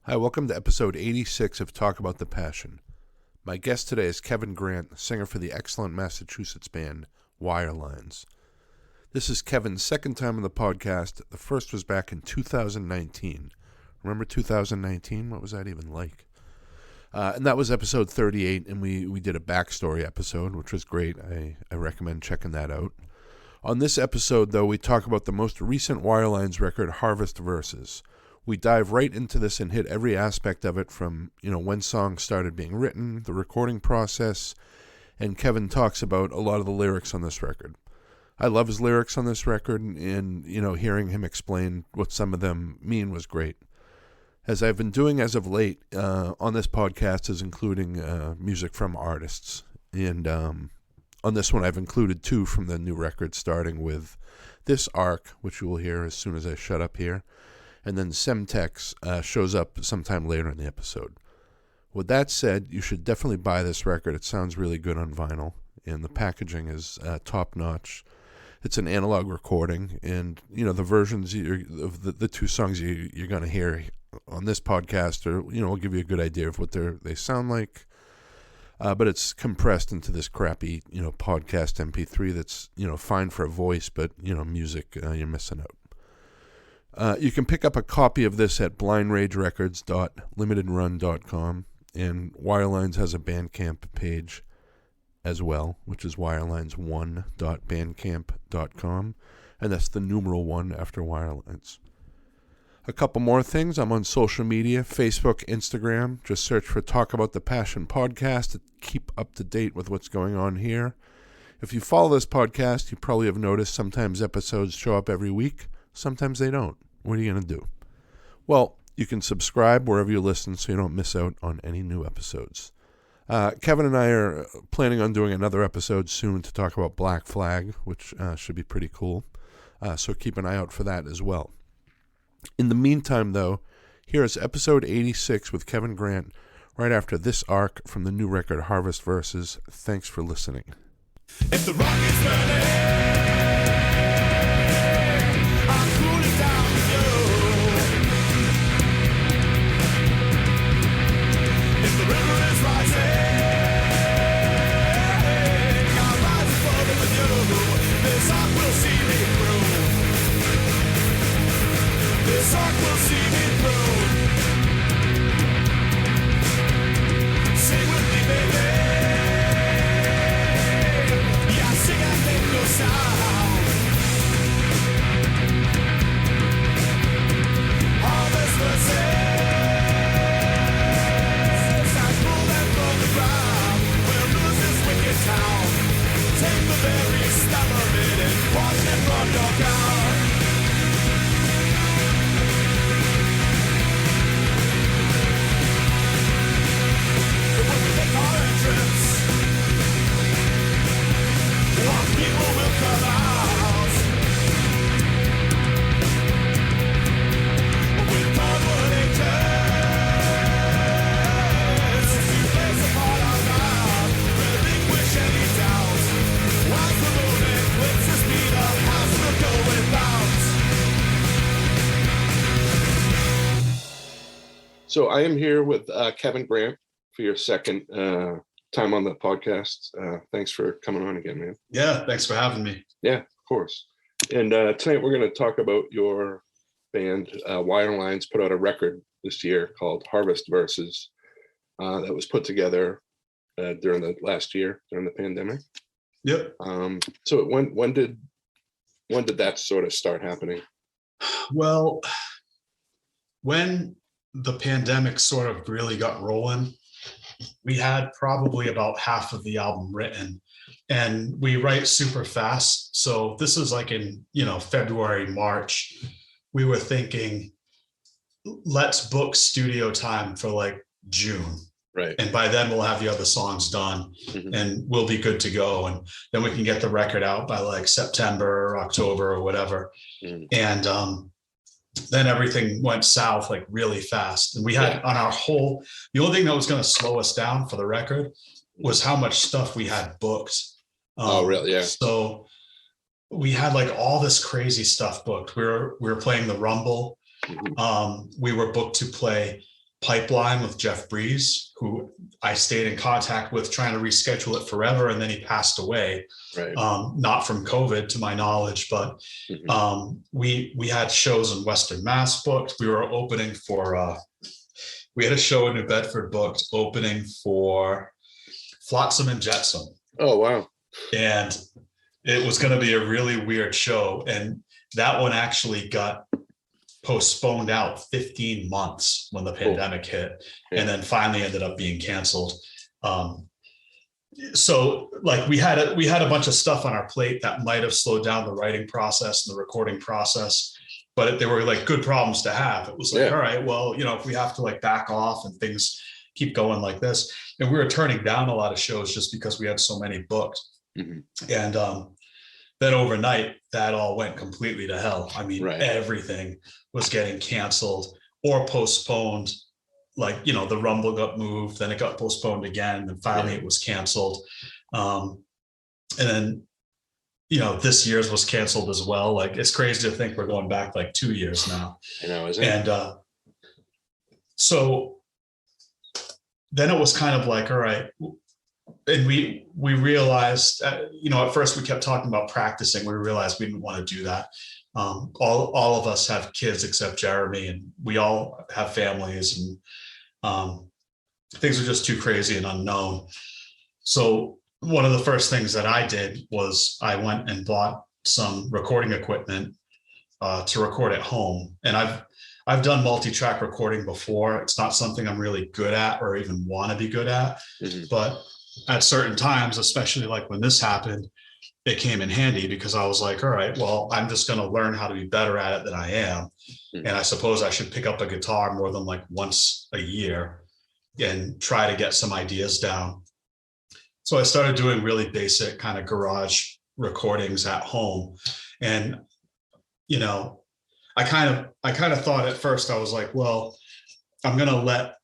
Hi, welcome to episode 86 of Talk About the Passion. My guest today is Kevin Grant, singer for the excellent Massachusetts band Wirelines. This is Kevin's second time on the podcast. The first was back in 2019. Remember 2019? What was that even like? And that was episode 38, and we did a backstory episode, which was great. I recommend checking that out. On this episode, though, we talk about the most recent Wirelines record, Harvest Verses. We dive right into this and hit every aspect of it from, when songs started being written, the recording process, and Kevin talks about a lot of the lyrics on this record. I love his lyrics on this record, and, hearing him explain what some of them mean was great. As I've been doing as of late on this podcast is including music from artists. And on this one, I've included two from the new record, starting with This Arc, which you will hear as soon as I shut up here. And then Semtex shows up sometime later in the episode. With that said, you should definitely buy this record. It sounds really good on vinyl, and the packaging is top-notch. It's an analog recording, and, the versions of the two songs you're going to hear on this podcast will give you a good idea of what they sound like. But it's compressed into this crappy, podcast MP3 that's, fine for a voice, but, music, you're missing out. You can pick up a copy of this at blindragerecords.limitedrun.com, and Wirelines has a Bandcamp page as well, which is wirelines1.bandcamp.com, and that's the numeral 1 after Wirelines. A couple more things. I'm on social media, Facebook, Instagram. Just search for Talk About the Passion podcast to keep up to date with what's going on here. If you follow this podcast, you probably have noticed sometimes episodes show up every week. Sometimes they don't. What are you going to do? Well, you can subscribe wherever you listen so you don't miss out on any new episodes. Kevin and I are planning on doing another episode soon to talk about Black Flag, which should be pretty cool. So keep an eye out for that as well. In the meantime, though, here is episode 86 with Kevin Grant right after This Arc from the new record Harvest Verses. Thanks for listening. If the rock is burning, I'll cool it down with you. If the river is rising, I'll rise above it with you. This arc will see me through. This arc will see me through. Sing with me, baby. Yeah, sing and make no sound. Harvest verses, I pull them from the ground. We'll lose this wicked town. Take the very stem of it and watch them run your down. What people will come out with cardboard angels to place upon our ground, relinquish any doubt. Once the movement quits the speed of house will go without. So I am here with Kevin Grant for your second time on the podcast. Thanks for coming on again, man. Yeah, thanks for having me. Yeah, of course. And tonight we're going to talk about your band. Wirelines put out a record this year called Harvest Verses that was put together during the last year, during the pandemic. Yep. So when did that sort of start happening? Well, when the pandemic sort of really got rolling, we had probably about half of the album written, and we write super fast. So this is like in, February, March, we were thinking, let's book studio time for like June. Right. And by then we'll have the other songs done and we'll be good to go. And then we can get the record out by like September or October or whatever. And then everything went south like really fast. And we had the only thing that was going to slow us down for the record was how much stuff we had booked. Oh, really? Yeah. So we had like all this crazy stuff booked. We were playing the Rumble. We were booked to play pipeline with Jeff Breeze, who I stayed in contact with trying to reschedule it forever. And then he passed away, Right. Not from COVID to my knowledge, but we had shows in Western Mass booked. We were opening for, we had a show in New Bedford booked opening for Flotsam and Jetsam. Oh, wow. And it was going to be a really weird show. And that one actually got postponed out 15 months when the pandemic hit, and then finally ended up being canceled. So like we had a bunch of stuff on our plate that might have slowed down the writing process and the recording process, but they were like good problems to have. It was like, all right, well, if we have to like back off and things keep going like this, and we were turning down a lot of shows just because we had so many booked. And then overnight, that all went completely to hell. I mean, everything was getting canceled or postponed. Like, the Rumble got moved, then it got postponed again, and finally it was canceled. And then, this year's was canceled as well. Like, it's crazy to think we're going back like 2 years now. I know, isn't it? And so then it was kind of like, all right. And we realized, at first we kept talking about practicing. We realized we didn't want to do that. All of us have kids except Jeremy, and we all have families, and things are just too crazy and unknown. So one of the first things that I did was I went and bought some recording equipment to record at home. And I've done multi-track recording before. It's not something I'm really good at or even want to be good at, but at certain times, especially like when this happened, it came in handy because I was like, all right, well, I'm just going to learn how to be better at it than I am. And I suppose I should pick up a guitar more than like once a year and try to get some ideas down. So I started doing really basic kind of garage recordings at home. And, I kind of thought at first, I was like, well, I'm going to let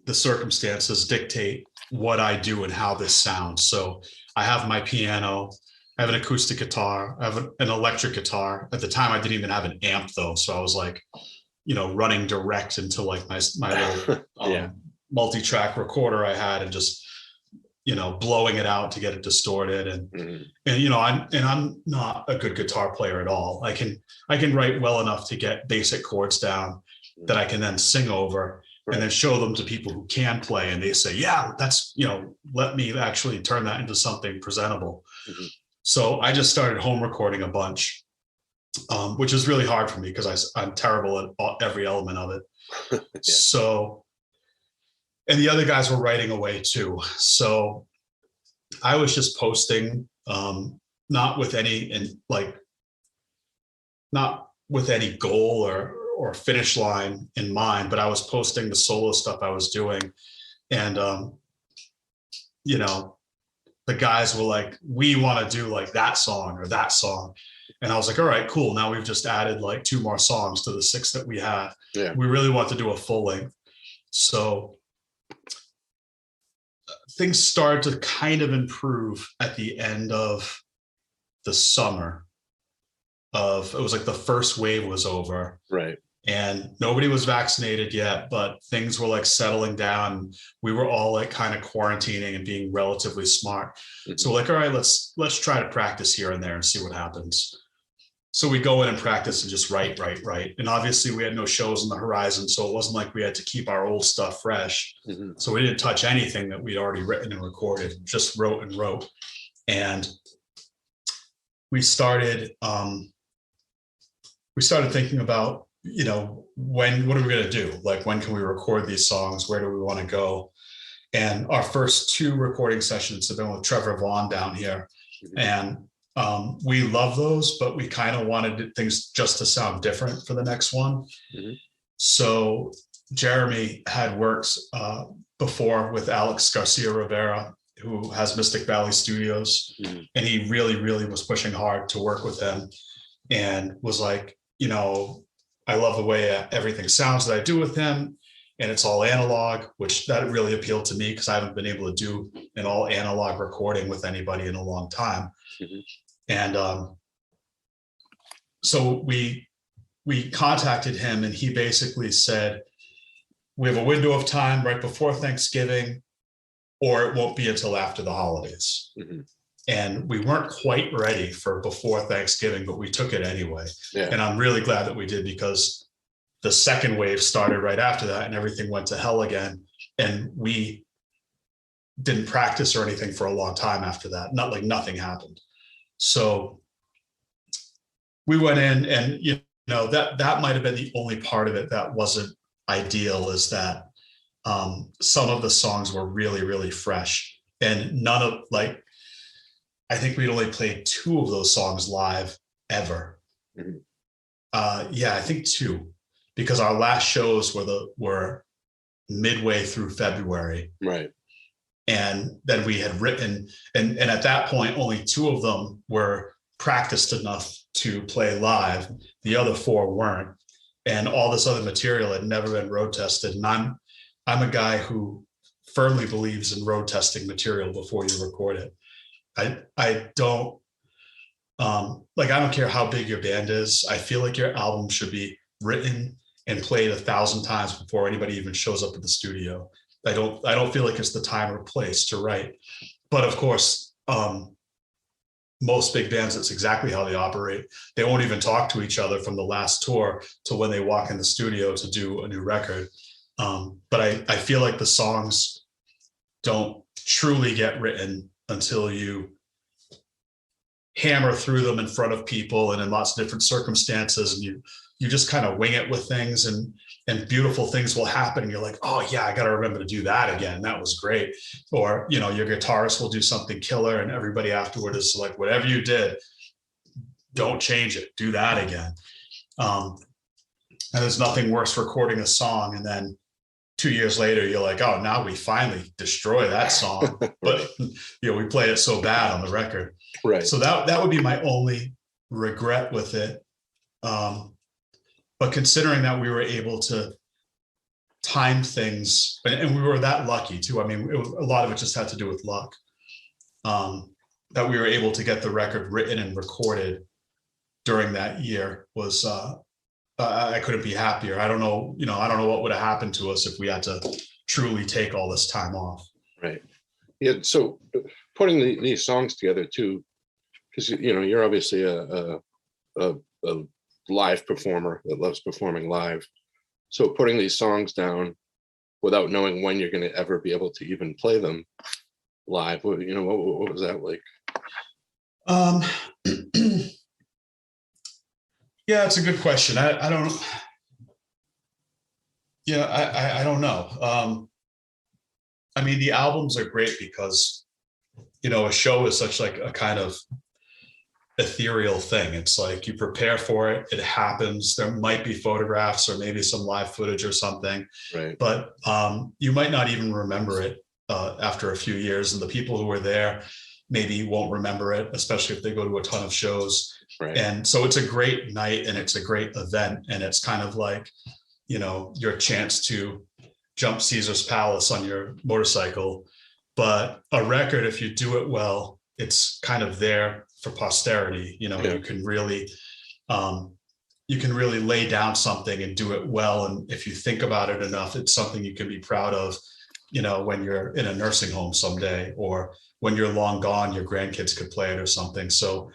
the circumstances dictate what I do and how this sounds. So I have my piano, I have an acoustic guitar, I have an electric guitar. At the time, I didn't even have an amp though. So I was like, running direct into like my little multi-track recorder I had, and just, blowing it out to get it distorted. And I'm not a good guitar player at all. I can write well enough to get basic chords down that I can then sing over. And then show them to people who can play, and they say, yeah, that's, let me actually turn that into something presentable. So I just started home recording a bunch, which is really hard for me because I'm terrible at every element of it. So, and the other guys were writing away too. So I was just posting, not with any goal or finish line in mind, but I was posting the solo stuff I was doing. And, the guys were like, we want to do like that song or that song. And I was like, all right, cool. Now we've just added like 2 more songs to the 6 that we had. We really want to do a full length. So things started to kind of improve at the end of the summer. It was like the first wave was over. Right. And nobody was vaccinated yet, but things were like settling down. We were all like kind of quarantining and being relatively smart. So we're like, all right, let's try to practice here and there and see what happens. So we go in and practice and just write. And obviously we had no shows on the horizon, so it wasn't like we had to keep our old stuff fresh. So we didn't touch anything that we'd already written and recorded, just wrote. And we started thinking about, what are we going to do? Like, when can we record these songs? Where do we want to go? And our first 2 recording sessions have been with Trevor Vaughn down here. And we love those, but we kind of wanted things just to sound different for the next one. So Jeremy had worked before with Alex Garcia Rivera, who has Mystic Valley Studios. And he really, really was pushing hard to work with him, and was like, I love the way everything sounds that I do with him. And it's all analog, which that really appealed to me because I haven't been able to do an all analog recording with anybody in a long time. And so we contacted him, and he basically said, we have a window of time right before Thanksgiving, or it won't be until after the holidays. Mm-hmm. And we weren't quite ready for before Thanksgiving, but we took it anyway. Yeah. And I'm really glad that we did, because the second wave started right after that and everything went to hell again. And we didn't practice or anything for a long time after that. Not like nothing happened. So we went in, and that might have been the only part of it that wasn't ideal, is that some of the songs were really, really fresh, and none of, like, I think we'd only played 2 of those songs live ever. Mm-hmm. I think 2, because our last shows were midway through February. Right. And then we had written, and at that point, only 2 of them were practiced enough to play live. The other 4 weren't. And all this other material had never been road tested. And I'm a guy who firmly believes in road testing material before you record it. I don't I don't care how big your band is. I feel like your album should be written and played 1,000 times before anybody even shows up at the studio. I don't feel like it's the time or place to write. But of course, most big bands, that's exactly how they operate. They won't even talk to each other from the last tour to when they walk in the studio to do a new record. But I feel like the songs don't truly get written until you hammer through them in front of people and in lots of different circumstances, and you just kind of wing it with things, and beautiful things will happen. And you're like, oh yeah, I got to remember to do that again. That was great. Or, your guitarist will do something killer, and everybody afterward is like, whatever you did, don't change it. Do that again. And there's nothing worse recording a song, and then 2 years later, you're like, oh, now we finally destroy that song. But we played it so bad on the record. Right. So that would be my only regret with it. But considering that we were able to time things, and we were that lucky too. I mean, a lot of it just had to do with luck. That we were able to get the record written and recorded during that year was, I couldn't be happier. I don't know what would have happened to us if we had to truly take all this time off. Right. Yeah. So putting these songs together too, because you're obviously a live performer that loves performing live. So putting these songs down without knowing when you're going to ever be able to even play them live, what was that like? Yeah, it's a good question. I don't. Yeah, I don't know. I mean, the albums are great because, a show is such like a kind of ethereal thing. It's like you prepare for it, it happens. There might be photographs or maybe some live footage or something, right? But you might not even remember it after a few years, and the people who were there maybe won't remember it, especially if they go to a ton of shows. Right. And so it's a great night and it's a great event, and it's kind of like, your chance to jump Caesar's Palace on your motorcycle. But a record, if you do it well, it's kind of there for posterity. You can really lay down something and do it well. And if you think about it enough, it's something you can be proud of, when you're in a nursing home someday, or when you're long gone, your grandkids could play it or something. So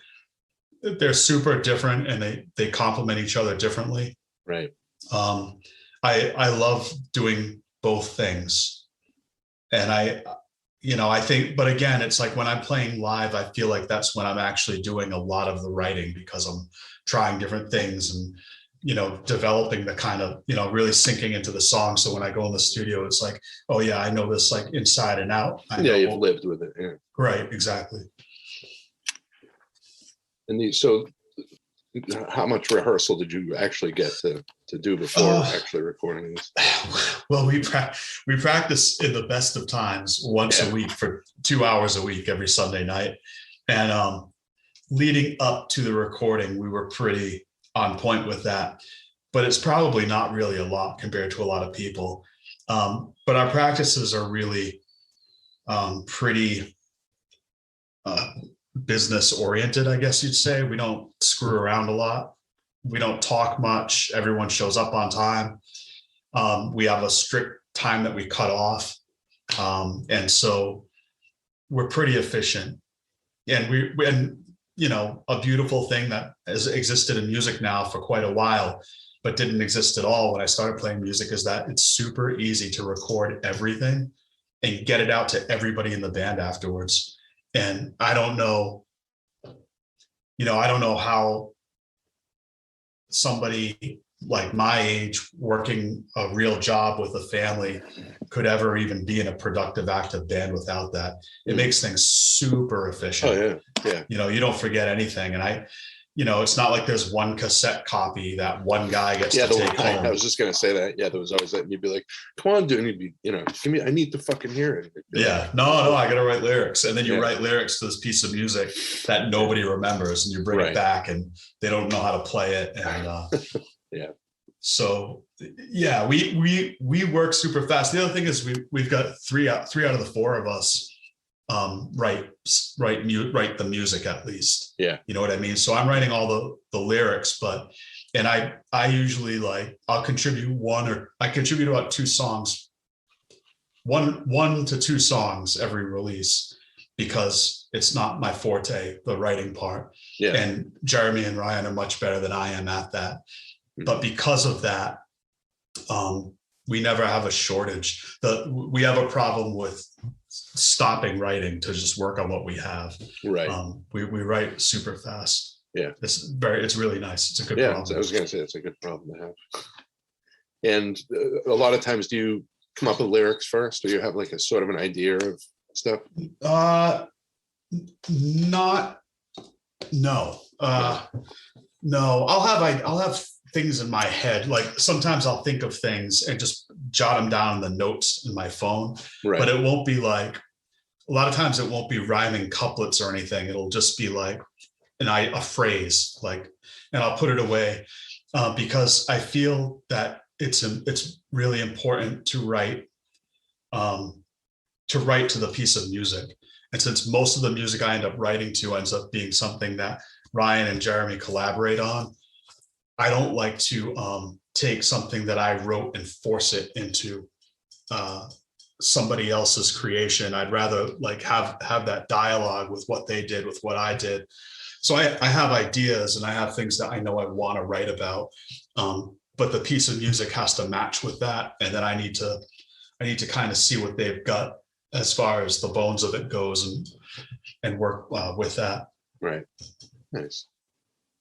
they're super different, and they complement each other differently. Right. I love doing both things. And I think, but again, it's like when I'm playing live, I feel like that's when I'm actually doing a lot of the writing, because I'm trying different things and, developing the kind of, really sinking into the song. So when I go in the studio, it's like, oh yeah, I know this like inside and out. You've lived with it. Yeah. Right. Exactly. And so how much rehearsal did you actually get to do before actually recording this? Well, we practice in the best of times once a week for 2 hours a week every Sunday night. And leading up to the recording, we were pretty on point with that. But it's probably not really a lot compared to a lot of people. But our practices are really pretty business oriented, I guess you'd say. We don't screw around a lot. We don't talk much. Everyone shows up on time. We have a strict time that we cut off. And so we're pretty efficient. And a beautiful thing that has existed in music now for quite a while, but didn't exist at all when I started playing music, is that it's super easy to record everything and get it out to everybody in the band afterwards. And I don't know how somebody like my age working a real job with a family could ever even be in a productive, active band without that. It makes things super efficient. Oh yeah. You don't forget anything. And it's not like there's one cassette copy that one guy gets to take home. I was just gonna say that. Yeah, there was always that. And you'd be like, "Come on, dude," and you'd be, give me. I need to fucking hear it. Yeah, no, I gotta write lyrics, and then you write lyrics to this piece of music that nobody remembers, and you bring it back, and they don't know how to play it, and yeah. So yeah, we work super fast. The other thing is we've got three out of the four of us write the music, at least. Yeah. You know what I mean? So I'm writing all the lyrics, and I usually I'll contribute about 2 songs, one to 2 songs every release, because it's not my forte, the writing part. Yeah. And Jeremy and Ryan are much better than I am at that. But because of that, we never have a shortage. We have a problem with stopping writing to just work on what we have. Right. We write super fast. Yeah. It's really nice. It's a good problem. I was going to say it's a good problem to have. And a lot of times, do you come up with lyrics first, or you have like a sort of an idea of stuff? No. I'll have things in my head. Like sometimes I'll think of things and just jot them down in the notes in my phone. Right. But it won't be like, a lot of times it won't be rhyming couplets or anything. It'll just be like a phrase, like, and I'll put it away because I feel that it's really important to write to the piece of music. And since most of the music I end up writing to ends up being something that Ryan and Jeremy collaborate on, I don't like to take something that I wrote and force it into somebody else's creation. I'd rather have that dialogue with what they did, with what I did. So I have ideas and I have things that I know I want to write about, but the piece of music has to match with that, and then I need to kind of see what they've got as far as the bones of it goes, and work with that. Right. Nice.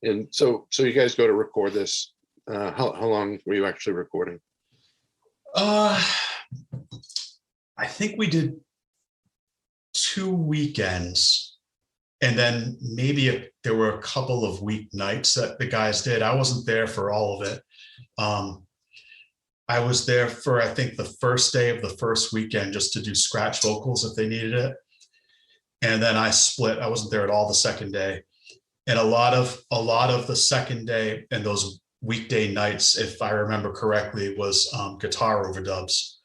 And so you guys go to record this. How long were you actually recording? I think we did 2 weekends, and then maybe there were a couple of weeknights that the guys did. I wasn't there for all of it. I was there for, I think, the first day of the first weekend just to do scratch vocals if they needed it. And then I split. I wasn't there at all the second day. And a lot of the second day and those weekday nights, if I remember correctly, was guitar overdubs.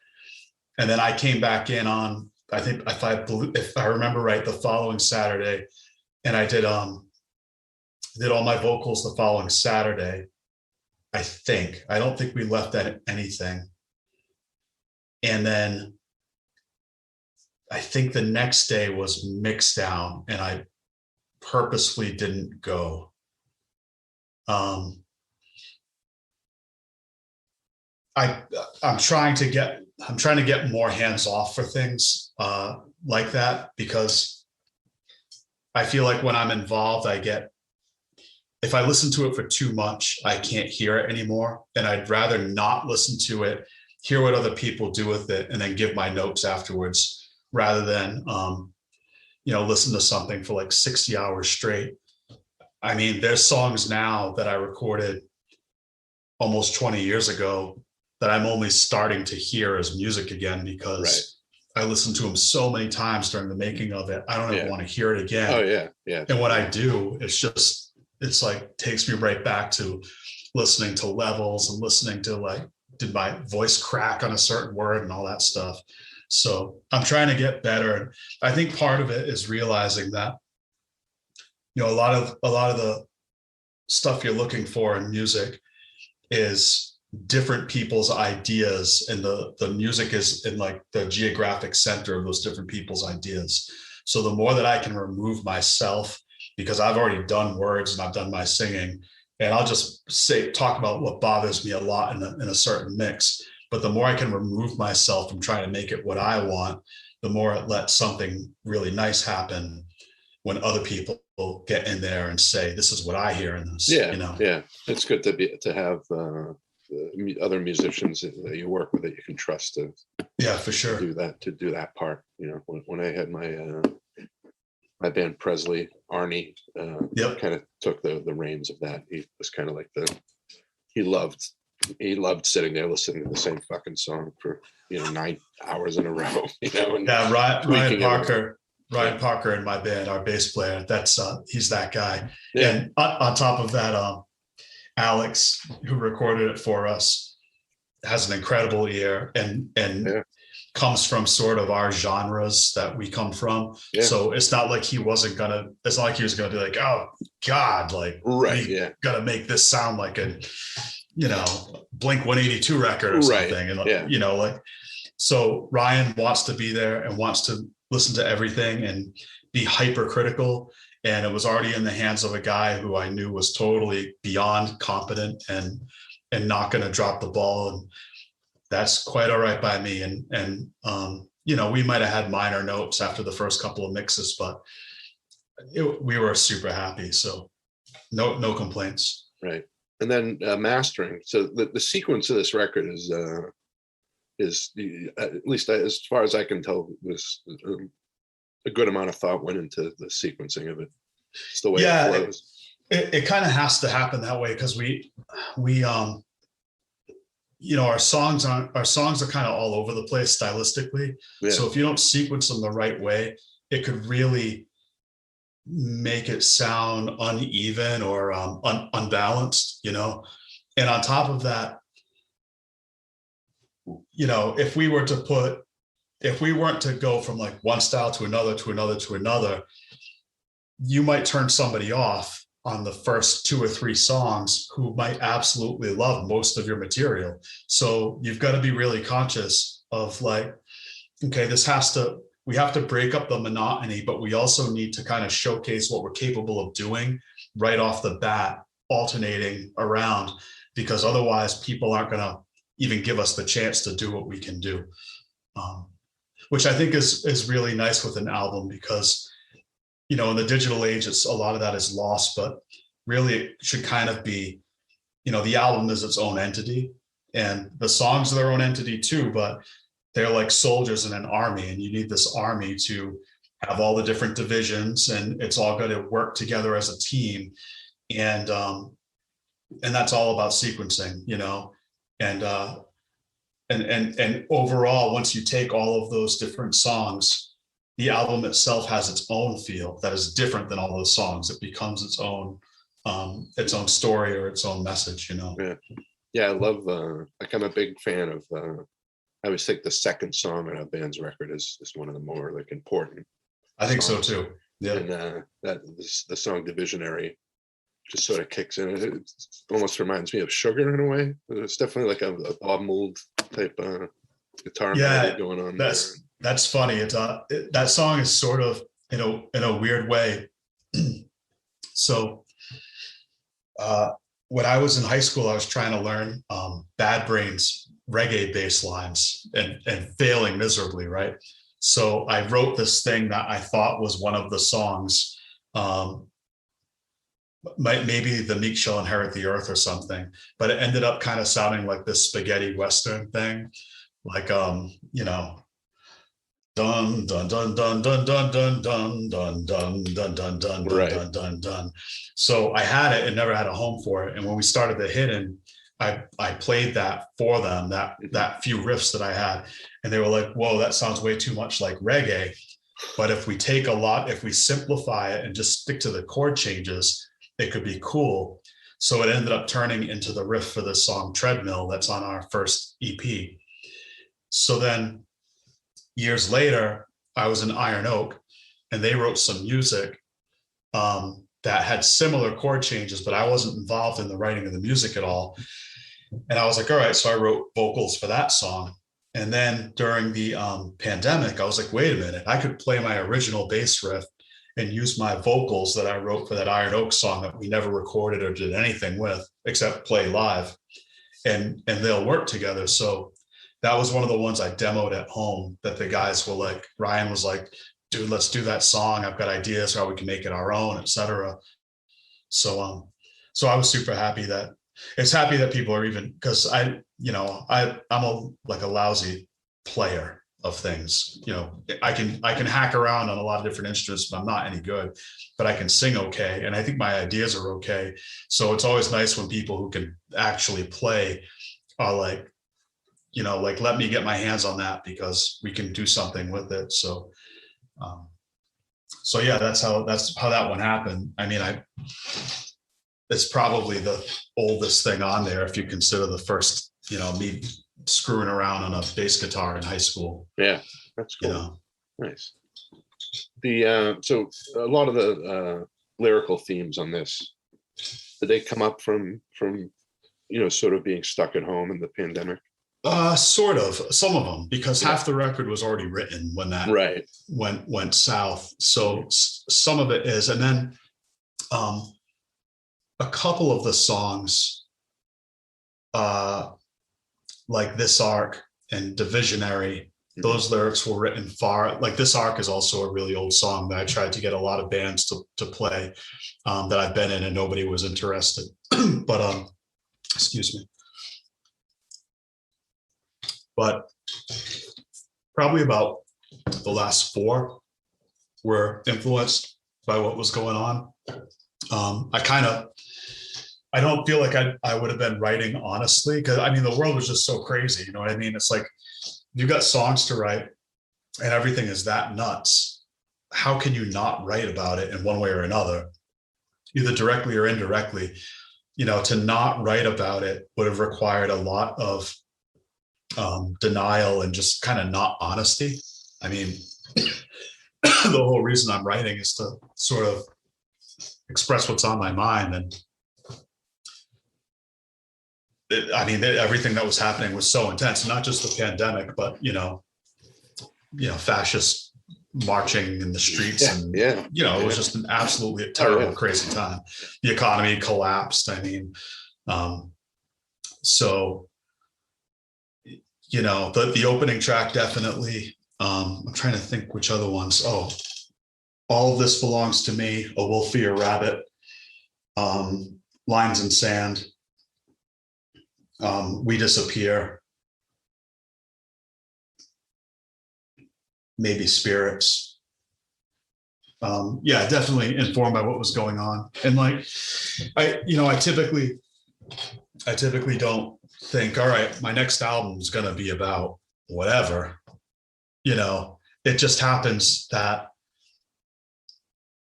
And then I came back in on, I think, if I remember right, the following Saturday, and I did all my vocals the following Saturday. I don't think we left at anything. And then I think the next day was mix down, and I purposefully didn't go. I'm trying to get more hands off for things like that, because I feel like when I'm involved, if I listen to it for too much, I can't hear it anymore. And I'd rather not listen to it, hear what other people do with it, and then give my notes afterwards, rather than, listen to something for like 60 hours straight. I mean, there's songs now that I recorded almost 20 years ago that I'm only starting to hear as music again, because I listened to them so many times during the making of it. I don't ever want to hear it again. Oh yeah. Yeah. And when I do, it's like takes me right back to listening to levels and listening to like, did my voice crack on a certain word and all that stuff. So I'm trying to get better. And I think part of it is realizing that, a lot of the stuff you're looking for in music is different people's ideas, and the music is in like the geographic center of those different people's ideas. So the more that I can remove myself, because I've already done words and I've done my singing, and I'll just talk about what bothers me a lot in a certain mix. But the more I can remove myself from trying to make it what I want, the more it lets something really nice happen when other people get in there and say, this is what I hear in this. Yeah, you know? yeah. It's good to have other musicians that you work with that you can trust to Yeah, for sure. do that part. You know, when I had my band Presley, Arnie Yep. kind of took the reins of that. He was kind of like he loved sitting there listening to the same fucking song for 9 hours in a row. And Yeah, Ryan tweaking Parker. it. Ryan Parker in my band, our bass player. That's he's that guy. Yeah. And on top of that, Alex, who recorded it for us, has an incredible ear and Yeah. comes from sort of our genres that we come from. Yeah. So it's not like he was gonna be like, oh God, like Right. we Yeah. gotta make this sound like a Blink 182 record or something. Right. And Yeah. like so Ryan wants to be there and wants to listen to everything and be hypercritical. And it was already in the hands of a guy who I knew was totally beyond competent and not going to drop the ball. And that's quite all right by me. And we might have had minor notes after the first couple of mixes, but we were super happy. So no complaints. Right. And then mastering. So the sequence of this record is at least as far as I can tell, was a good amount of thought went into the sequencing of it. It's the way it flows. It kind of has to happen that way because we our songs are kind of all over the place stylistically. Yeah. So if you don't sequence them the right way, it could really make it sound uneven or unbalanced, And on top of that, if we weren't to go from like one style to another, you might turn somebody off on the first 2 or 3 songs who might absolutely love most of your material. So you've got to be really conscious of like, okay, we have to break up the monotony, but we also need to kind of showcase what we're capable of doing right off the bat, alternating around, because otherwise people aren't going to even give us the chance to do what we can do. Which I think is really nice with an album because, in the digital age, a lot of that is lost, but really it should kind of be, the album is its own entity and the songs are their own entity too, but they're like soldiers in an army, and you need this army to have all the different divisions, and it's all going to work together as a team. And that's all about sequencing, and overall, once you take all of those different songs, the album itself has its own feel that is different than all those songs. It becomes its own story or its own message, Yeah, I love. I'm a big fan of. I always think the second song on a band's record is one of the more like important. I think so too. Yeah, and the song "Divisionary" just sort of kicks in. It almost reminds me of Sugar in a way. It's definitely like a Bob Mould type guitar melody going on. That's funny. It's that song is sort of in a weird way. So when I was in high school, I was trying to learn Bad Brains reggae bass lines and failing miserably, right? So I wrote this thing that I thought was one of the songs. Maybe the Meek Shall Inherit the Earth or something, but it ended up kind of sounding like this spaghetti western thing, like dun dun dun dun dun dun dun dun dun dun dun dun dun dun dun dun dun. So I had it and never had a home for it. And when we started the hidden, I played that for them, that few riffs that I had, and they were like, "Whoa, that sounds way too much like reggae." But if we simplify it and just stick to the chord changes, it could be cool. So it ended up turning into the riff for the song Treadmill that's on our first EP. So then years later, I was in Iron Oak and they wrote some music that had similar chord changes, but I wasn't involved in the writing of the music at all. And I was like, all right, so I wrote vocals for that song. And then during the pandemic, I was like, wait a minute, I could play my original bass riff and use my vocals that I wrote for that Iron Oak song that we never recorded or did anything with except play live, and they'll work together. So that was one of the ones I demoed at home that the guys were like, Ryan was like, dude, let's do that song. I've got ideas how we can make it our own, etc. So I was super happy that people are even, because I'm like a lousy player of things. I can hack around on a lot of different instruments, but I'm not any good, but I can sing okay. And I think my ideas are okay. So it's always nice when people who can actually play are like, like, let me get my hands on that because we can do something with it. Um, so yeah, that's how that one happened. I mean, it's probably the oldest thing on there if you consider the first, me screwing around on a bass guitar in high school. Yeah, that's cool. Nice. So a lot of the lyrical themes on this, did they come up from sort of being stuck at home in the pandemic? Sort of, some of them, because half the record was already written when that went south. So some of it is, and then a couple of the songs, like This Arc and Divisionary, those lyrics were written like This Arc is also a really old song that I tried to get a lot of bands to play that I've been in, and nobody was interested. But excuse me. But probably about the last four were influenced by what was going on. I don't feel like I would have been writing honestly, because I mean, the world was just so crazy. You know what I mean? It's like, you got songs to write and everything is that nuts. How can you not write about it in one way or another, either directly or indirectly? To not write about it would have required a lot of denial and just kind of not honesty. I mean, the whole reason I'm writing is to sort of express what's on my mind. And everything that was happening was so intense, not just the pandemic, but, fascist marching in the streets. And, it was just an absolutely terrible, crazy time. The economy collapsed. I mean, so, the opening track, definitely. I'm trying to think which other ones. Oh, All of This Belongs to Me, A Wolf for Your Rabbit, Lines in Sand, We Disappear, maybe Spirits. Definitely informed by what was going on. And like, I typically don't think, all right, my next album is going to be about whatever. It just happens that,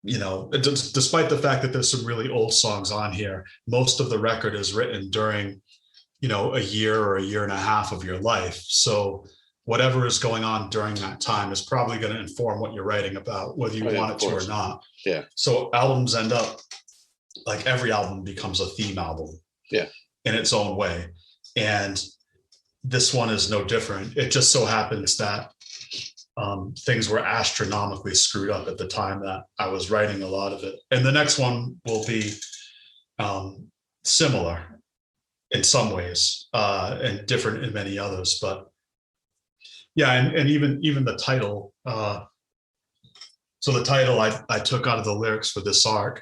despite the fact that there's some really old songs on here, most of the record is written during, a year or a year and a half of your life. So whatever is going on during that time is probably going to inform what you're writing about, whether you want it to or not. Yeah. So albums end up, like, every album becomes a theme album. Yeah. In its own way. And this one is no different. It just so happens that things were astronomically screwed up at the time that I was writing a lot of it. And the next one will be similar in some ways and different in many others. But yeah, and even the title. So the title I took out of the lyrics for This Arc,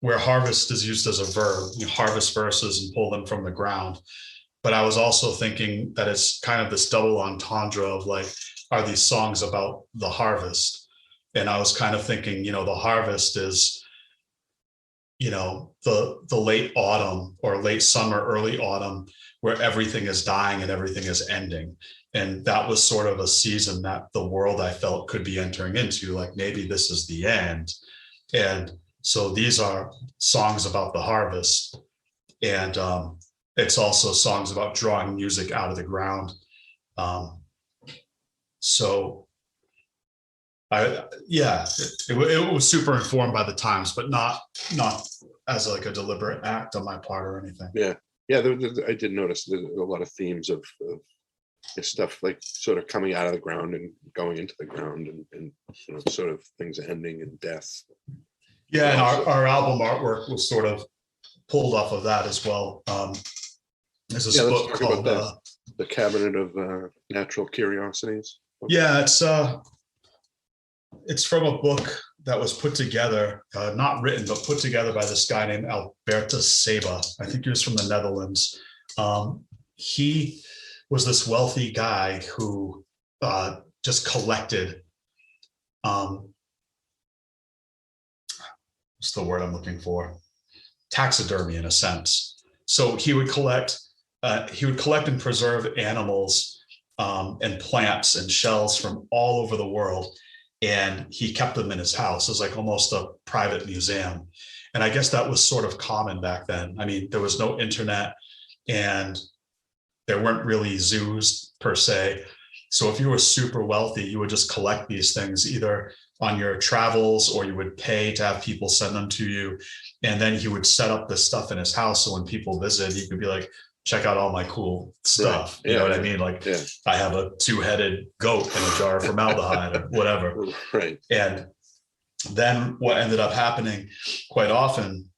where harvest is used as a verb, harvest verses and pull them from the ground. But I was also thinking that it's kind of this double entendre of like, are these songs about the harvest? And I was kind of thinking, the harvest is, the late autumn or late summer, early autumn, where everything is dying and everything is ending. And that was sort of a season that the world, I felt, could be entering into, like, maybe this is the end. And so these are songs about the harvest. And it's also songs about drawing music out of the ground. So it was super informed by the times, but not as like a deliberate act on my part or anything. Yeah. Yeah, I did notice there's a lot of themes of stuff like sort of coming out of the ground and going into the ground, and sort of things ending and death. Yeah, and our album artwork was sort of pulled off of that as well. There's this book called the Cabinet of Natural Curiosities. Yeah, it's from a book that was put together, not written, but put together by this guy named Albertus Seba. I think he was from the Netherlands. He was this wealthy guy who just collected, what's the word I'm looking for? Taxidermy, in a sense. So he would collect and preserve animals and plants and shells from all over the world. And he kept them in his house. It was like almost a private museum. And I guess that was sort of common back then. I mean, there was no internet and there weren't really zoos per se. So if you were super wealthy, you would just collect these things either on your travels, or you would pay to have people send them to you. And then he would set up this stuff in his house. So when people visited, he could be like, check out all my cool stuff. Right. You know what I mean? Like, I have a 2-headed goat in a jar of formaldehyde or whatever. Right. And then what ended up happening quite often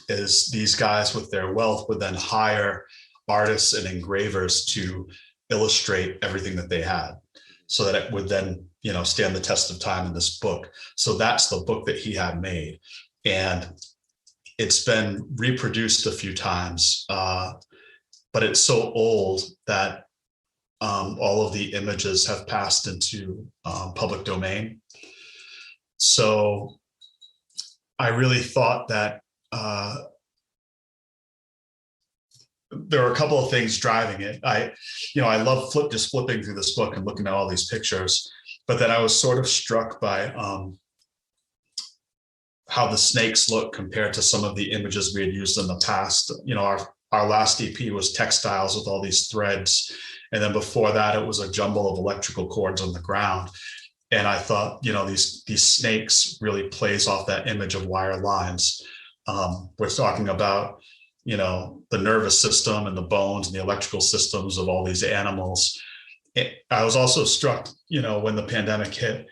is these guys with their wealth would then hire artists and engravers to illustrate everything that they had, so that it would then, stand the test of time in this book. So that's the book that he had made. And it's been reproduced a few times, but it's so old that all of the images have passed into public domain. So I really thought that there were a couple of things driving it. I love just flipping through this book and looking at all these pictures, but then I was sort of struck by how the snakes look compared to some of the images we had used in the past. Our last EP was textiles with all these threads. And then before that, it was a jumble of electrical cords on the ground. And I thought, these snakes really plays off that image of wire lines. We're talking about, the nervous system and the bones and the electrical systems of all these animals. I was also struck, when the pandemic hit,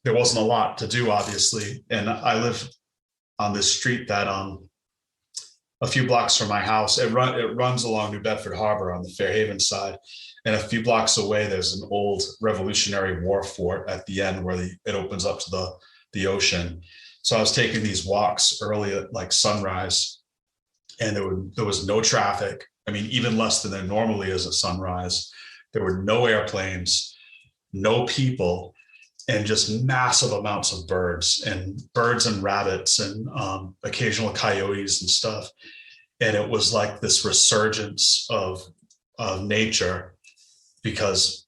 there wasn't a lot to do, obviously. And I live on this street that a few blocks from my house. It runs along New Bedford Harbor on the Fairhaven side. And a few blocks away, there's an old Revolutionary War fort at the end where it opens up to the ocean. So I was taking these walks early at like sunrise, and there was no traffic. I mean, even less than there normally is at sunrise. There were no airplanes, no people, and just massive amounts of birds and rabbits and occasional coyotes and stuff. And it was like this resurgence of nature, because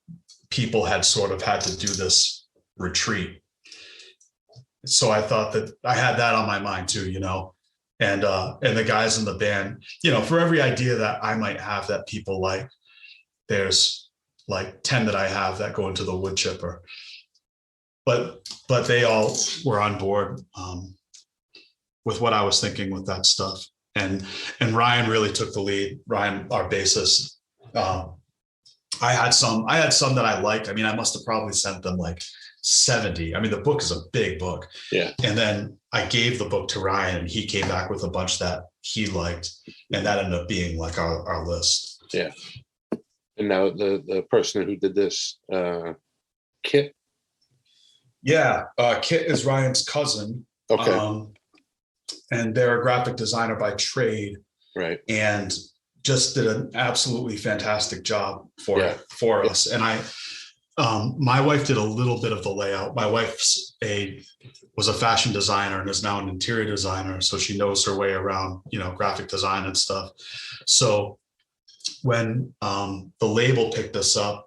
people had sort of had to do this retreat. So I thought that I had that on my mind too, and the guys in the band, for every idea that I might have that people like, there's like 10 that I have that go into the wood chipper. But they all were on board with what I was thinking with that stuff. And Ryan really took the lead. Ryan, our bassist. I had some that I liked. I mean, I must have probably sent them like 70. I mean, the book is a big book. Yeah. And then I gave the book to Ryan, and he came back with a bunch that he liked. And that ended up being like our list. Yeah. And now the person who did this, Kit. Yeah. Kit is Ryan's cousin. Okay. And they're a graphic designer by trade. Right. And just did an absolutely fantastic job for us. And my wife did a little bit of the layout. My wife was a fashion designer and is now an interior designer. So she knows her way around, graphic design and stuff. So when the label picked us up,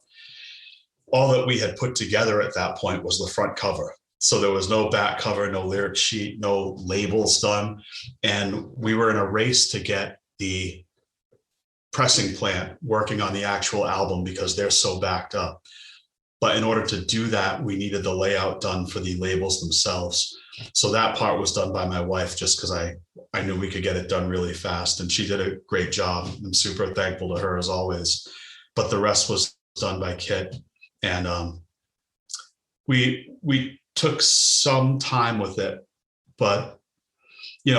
all that we had put together at that point was the front cover. So there was no back cover, no lyric sheet, no labels done. And we were in a race to get the pressing plant working on the actual album because they're so backed up. But in order to do that, we needed the layout done for the labels themselves. So that part was done by my wife just because I knew we could get it done really fast, and she did a great job. I'm super thankful to her as always. But the rest was done by Kit, and we took some time with it, but we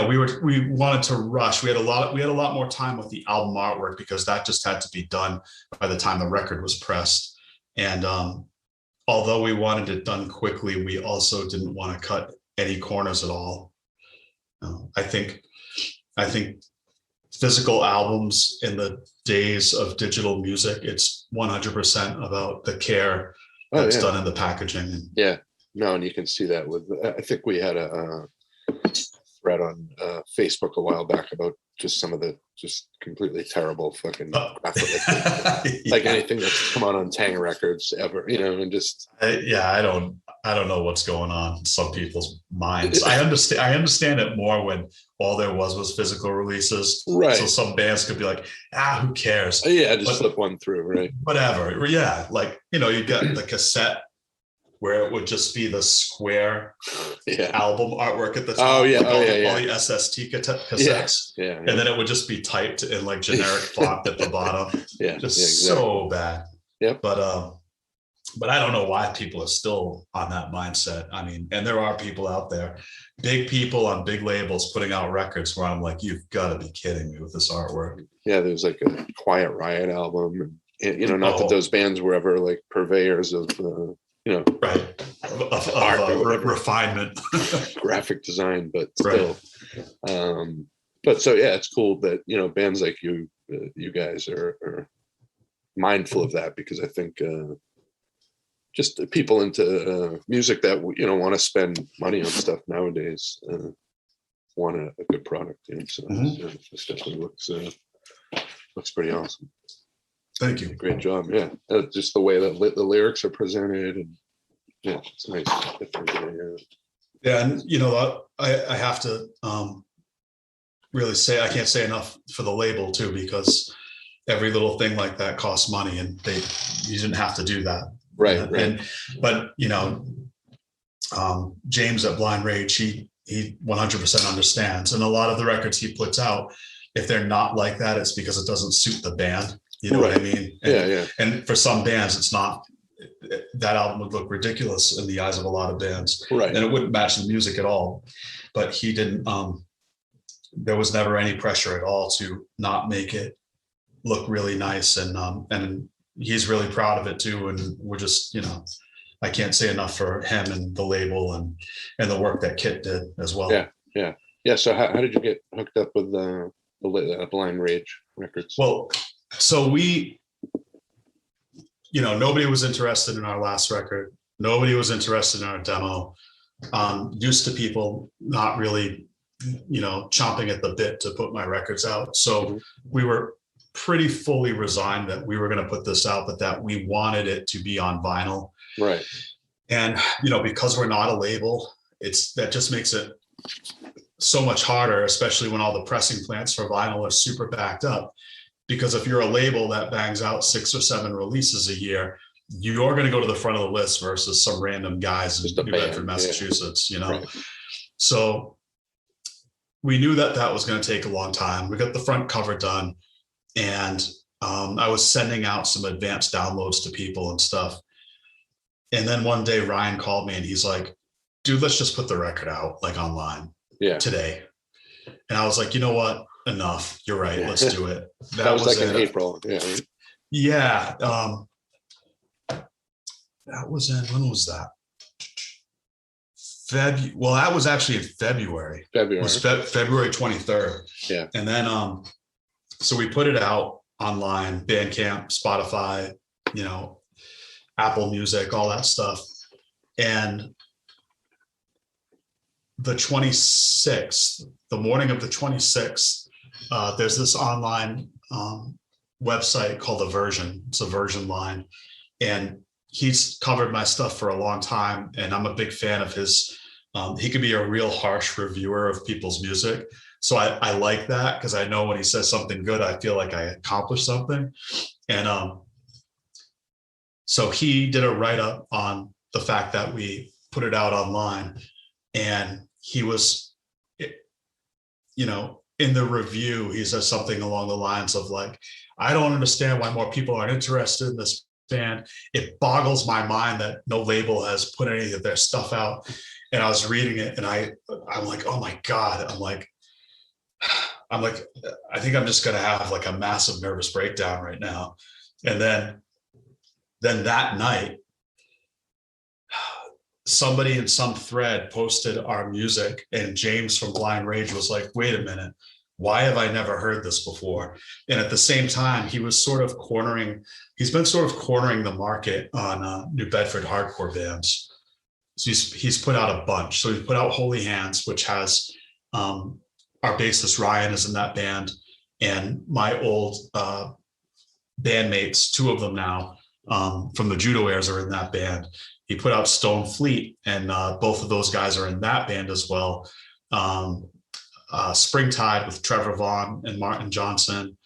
wanted to rush. We had a lot more time with the album artwork because that just had to be done by the time the record was pressed. And although we wanted it done quickly, we also didn't want to cut any corners at all. I think physical albums in the days of digital music, it's 100% about the care that's done in the packaging. Yeah, no, and you can see that with. I think we had a thread on Facebook a while back about just some of the just completely terrible fucking graphic, like anything that's come out on Tang Records ever, and just I don't know what's going on in some people's minds. I understand it more when all there was physical releases, right? So some bands could be like, who cares? Yeah, just slip one through, right? Whatever. Yeah, like you got the cassette where it would just be the square album artwork at the top. All the SST cassettes. Yeah. And then it would just be typed in like generic font at the bottom. Exactly. So bad. Yep. But I don't know why people are still on that mindset. I mean, and there are people out there, big people on big labels putting out records where I'm like, you've got to be kidding me with this artwork. Yeah, there's like a Quiet Riot album, and not that those bands were ever like purveyors of right, of refinement, graphic design, but still. Right. But so it's cool that bands like you guys are mindful of that, because I think just the people into music that want to spend money on stuff nowadays want a good product. So this definitely looks pretty awesome. Thank you. Great job. Yeah, just the way that the lyrics are presented, and it's nice. Yeah, and I have to really say, I can't say enough for the label too, because every little thing like that costs money, and you didn't have to do that. Right. But James at Blind Rage, he 100% understands, and a lot of the records he puts out, if they're not like that, it's because it doesn't suit the band. You know what I mean? And, and for some bands, it's not. That album would look ridiculous in the eyes of a lot of bands, right? And it wouldn't match the music at all. But he didn't. There was never any pressure at all to not make it look really nice, and he's really proud of it too. And we're just, I can't say enough for him and the label and the work that Kit did as well. Yeah. So how did you get hooked up with the Blind Rage Records? Well, so we, nobody was interested in our last record. Nobody was interested in our demo. Used to people not really, chomping at the bit to put my records out. So we were pretty fully resigned that we were going to put this out, but that we wanted it to be on vinyl. Right. And, because we're not a label, that just makes it so much harder, especially when all the pressing plants for vinyl are super backed up. Because if you're a label that bangs out 6 or 7 releases a year, you're going to go to the front of the list versus some random guys in New Bedford, Massachusetts, Right. So we knew that was going to take a long time. We got the front cover done, and I was sending out some advanced downloads to people and stuff. And then one day Ryan called me and he's like, dude, let's just put the record out like online today. And I was like, you know what? Enough. You're right. Let's do it. That was like in April. Yeah. That was when was that? Well, that was actually in February. It was February 23rd. Yeah. And then, so we put it out online, Bandcamp, Spotify, Apple Music, all that stuff. And the 26th, the morning of the 26th, there's this online website called A Version. It's a version line. And he's covered my stuff for a long time. And I'm a big fan of his. He could be a real harsh reviewer of people's music. So I like that, because I know when he says something good, I feel like I accomplished something. And so he did a write-up on the fact that we put it out online. And he was, in the review, he says something along the lines of like, I don't understand why more people aren't interested in this band. It boggles my mind that no label has put any of their stuff out. And I was reading it and I'm like, oh my God. I'm like, I think I'm just going to have like a massive nervous breakdown right now. And then that night, somebody in some thread posted our music, and James from Blind Rage was like, wait a minute, why have I never heard this before? And at the same time, he's been sort of cornering the market on New Bedford hardcore bands. So he's put out a bunch. So he put out Holy Hands, which has our bassist Ryan is in that band, and my old bandmates, two of them now from the Judo Airs, are in that band. He put out Stone Fleet, and both of those guys are in that band as well. Springtide with Trevor Vaughn and Martin Johnson.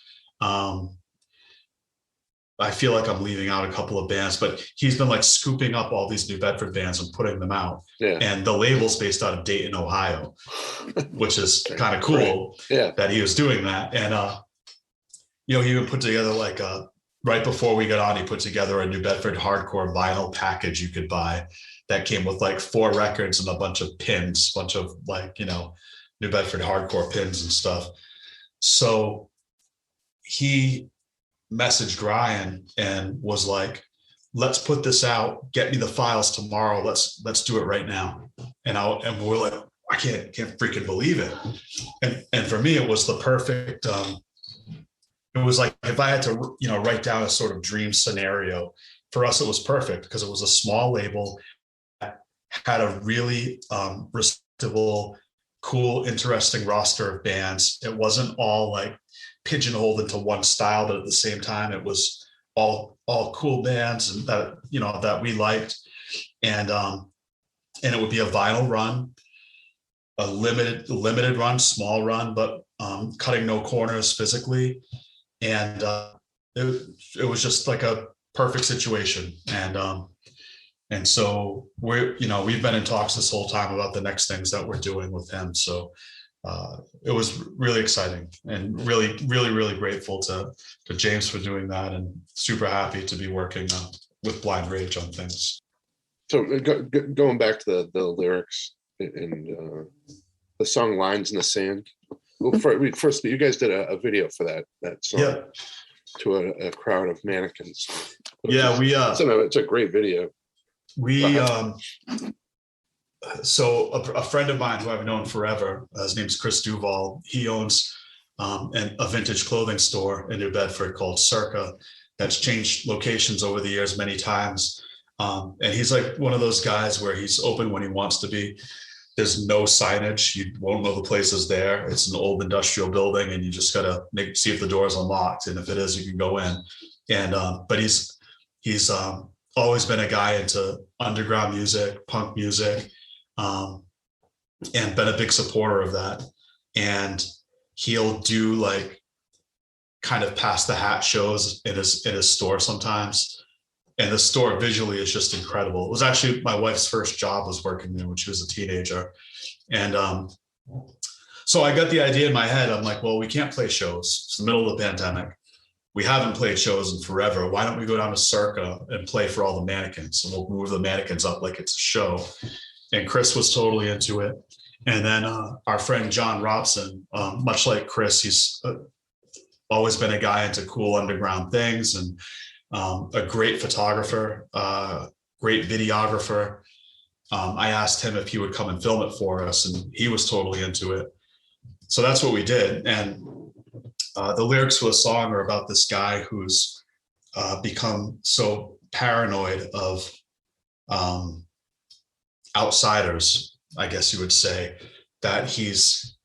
I feel like I'm leaving out a couple of bands, but he's been like scooping up all these New Bedford bands and putting them out. Yeah. And the label's based out of Dayton, Ohio, which is kind of cool that he was doing that. And, he even put together like right before we got on, he put together a New Bedford hardcore vinyl package you could buy that came with like 4 records and a bunch of pins, bunch of like, New Bedford hardcore pins and stuff. So he messaged Ryan and was like, let's put this out, get me the files tomorrow. Let's do it right now. And we're like, I can't freaking believe it. And for me, it was the perfect, it was like, if I had to, write down a sort of dream scenario, for us, it was perfect because it was a small label that had a really respectable, cool, interesting roster of bands. It wasn't all like pigeonholed into one style, but at the same time, it was all cool bands and that we liked. And it would be a vinyl run, a limited run, small run, but cutting no corners physically. And it was just like a perfect situation. And so we've been in talks this whole time about the next things that we're doing with him. So it was really exciting and really, really, really grateful to James for doing that, and super happy to be working with Blind Rage on things. So going back to the lyrics and the song Lines in the Sand. Well, first, you guys did a video for that song to a crowd of mannequins. It's a great video. So a friend of mine who I've known forever, his name's Chris Duval. He owns a vintage clothing store in New Bedford called Circa that's changed locations over the years many times. And he's like one of those guys where he's open when he wants to be. There's no signage. You won't know the place is there. It's an old industrial building, and you just gotta see if the door is unlocked. And if it is, you can go in. And but he's always been a guy into underground music, punk music, and been a big supporter of that. And he'll do like kind of pass the hat shows in his store sometimes. And the store visually is just incredible. It was actually my wife's first job, was working there when she was a teenager. And so I got the idea in my head. I'm like, well, we can't play shows. It's the middle of the pandemic. We haven't played shows in forever. Why don't we go down to Circa and play for all the mannequins? And we'll move the mannequins up like it's a show. And Chris was totally into it. And then our friend John Robson, much like Chris, he's always been a guy into cool underground things, and a great photographer, great videographer. I asked him if he would come and film it for us, and he was totally into it. So that's what we did. And the lyrics to a song are about this guy who's become so paranoid of outsiders, I guess you would say, that he's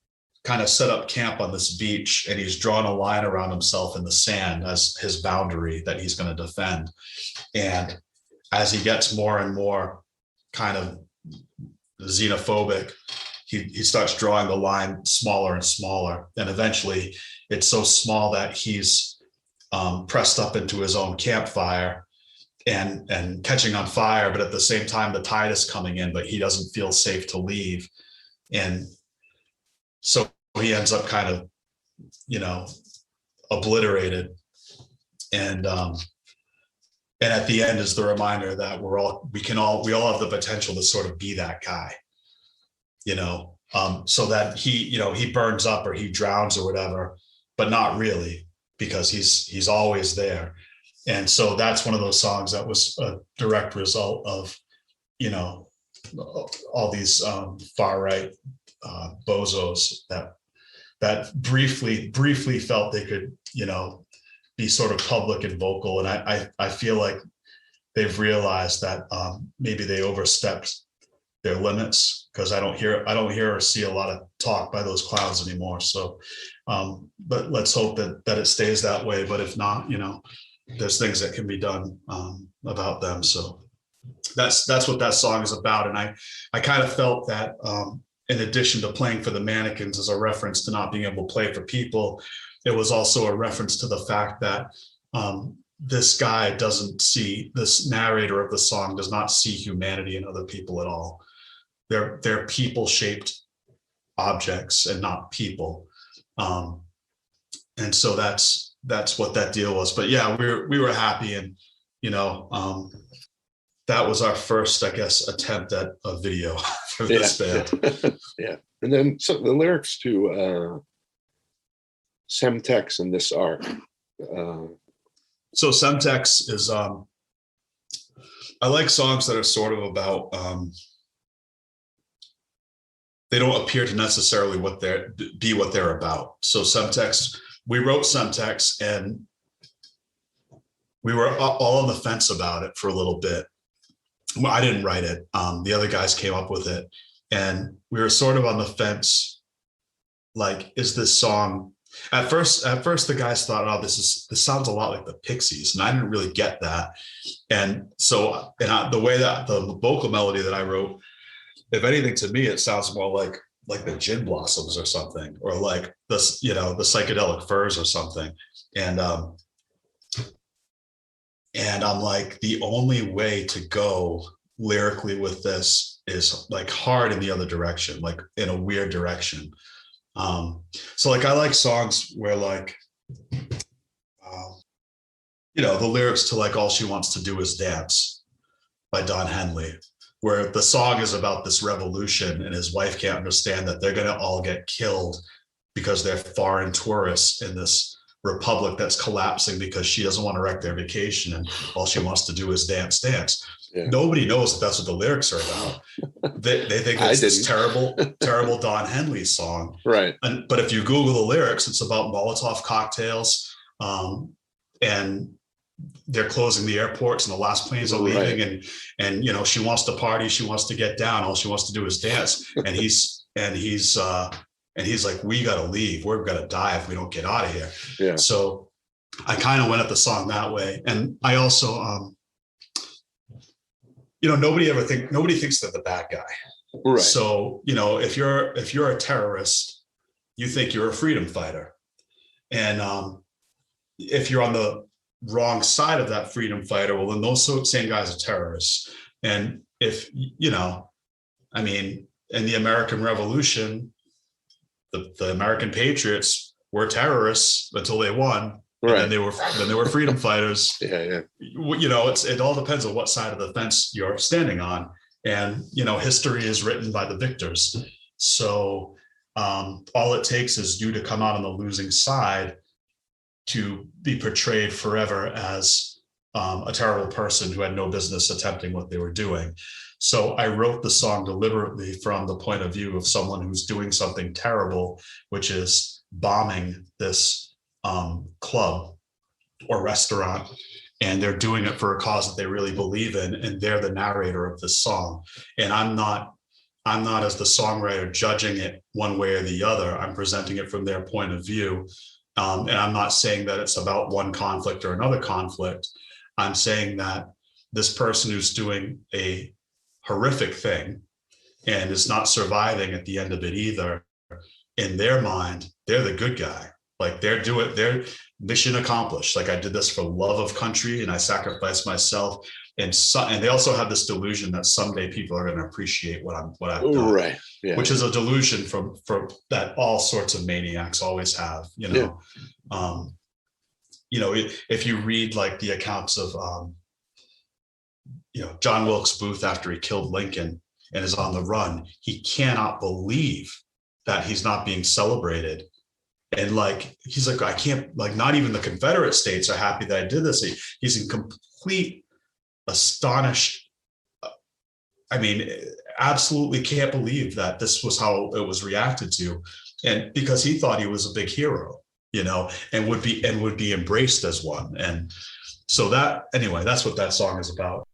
kind of set up camp on this beach, and he's drawn a line around himself in the sand as his boundary that he's going to defend. And as he gets more and more kind of xenophobic, he starts drawing the line smaller and smaller. And eventually it's so small that he's pressed up into his own campfire, and catching on fire, but at the same time the tide is coming in, but he doesn't feel safe to leave. And so he ends up kind of, obliterated. And at the end is the reminder that we all have the potential to sort of be that guy, so that he burns up or he drowns or whatever, but not really, because he's always there. And so that's one of those songs that was a direct result of, all these far right bozos that briefly felt they could, be sort of public and vocal. And I feel like they've realized that maybe they overstepped their limits, because I don't hear or see a lot of talk by those clowns anymore. So, but let's hope that it stays that way. But if not, there's things that can be done about them. So that's what that song is about. And I kind of felt that in addition to playing for the mannequins as a reference to not being able to play for people, it was also a reference to the fact that this narrator of the song does not see humanity in other people at all. They're people-shaped objects and not people. And so that's what that deal was. But yeah, we were happy, and that was our first, I guess, attempt at a video for this band. Yeah. And then the lyrics to Semtex and This Ark. So Semtex is, I like songs that are sort of about, they don't appear to necessarily be what they're about. So Semtex, we wrote Semtex, and we were all on the fence about it for a little bit. Well, I didn't write it. The other guys came up with it, and we were sort of on the fence. Like, is this song? At first, the guys thought, "Oh, this sounds a lot like the Pixies," and I didn't really get that. And so, the way that the vocal melody that I wrote, if anything, to me, it sounds more like the Gin Blossoms or something, or like the Psychedelic Furs or something. And I'm like, the only way to go lyrically with this is like hard in the other direction, like in a weird direction. So like, I like songs where like, the lyrics to like All She Wants to Do Is Dance by Don Henley, where the song is about this revolution and his wife can't understand that they're going to all get killed because they're foreign tourists in this republic that's collapsing because she doesn't want to wreck their vacation, and all she wants to do is dance. Yeah. Nobody knows that that's what the lyrics are about. They think it's this terrible Don Henley song. Right. But if you Google the lyrics, it's about Molotov cocktails, and they're closing the airports and the last planes are leaving. Right. And she wants to party. She wants to get down. All she wants to do is dance. And he's like, we got to leave. We're going to die if we don't get out of here. Yeah. So I kind of went at the song that way. And I also, nobody thinks they're the bad guy. Right. So, if you're a terrorist, you think you're a freedom fighter. And if you're on the wrong side of that freedom fighter, well, then those same guys are terrorists. And if, in the American Revolution, the American patriots were terrorists until they won. Right. And then they were freedom fighters. Yeah. It all depends on what side of the fence you're standing on. And, history is written by the victors. So all it takes is you to come out on the losing side to be portrayed forever as a terrible person who had no business attempting what they were doing. So I wrote the song deliberately from the point of view of someone who's doing something terrible, which is bombing this club or restaurant, and they're doing it for a cause that they really believe in, and they're the narrator of this song. And I'm not as the songwriter judging it one way or the other. I'm presenting it from their point of view. And I'm not saying that it's about one conflict or another conflict. I'm saying that this person who's doing a horrific thing and is not surviving at the end of it either, in their mind, they're the good guy. Like their mission accomplished. Like I did this for love of country and I sacrificed myself. And they also have this delusion that someday people are going to appreciate what I've done. Right. Yeah. Which is a delusion from that all sorts of maniacs always have, you know. Yeah. If you read like the accounts of John Wilkes Booth after he killed Lincoln and is on the run, he cannot believe that he's not being celebrated. And like, he's like, I can't, like, not even the Confederate States are happy that I did this. He's in complete astonished. I mean, absolutely can't believe that this was how it was reacted to. And because he thought he was a big hero, and would be embraced as one. And so that's what that song is about.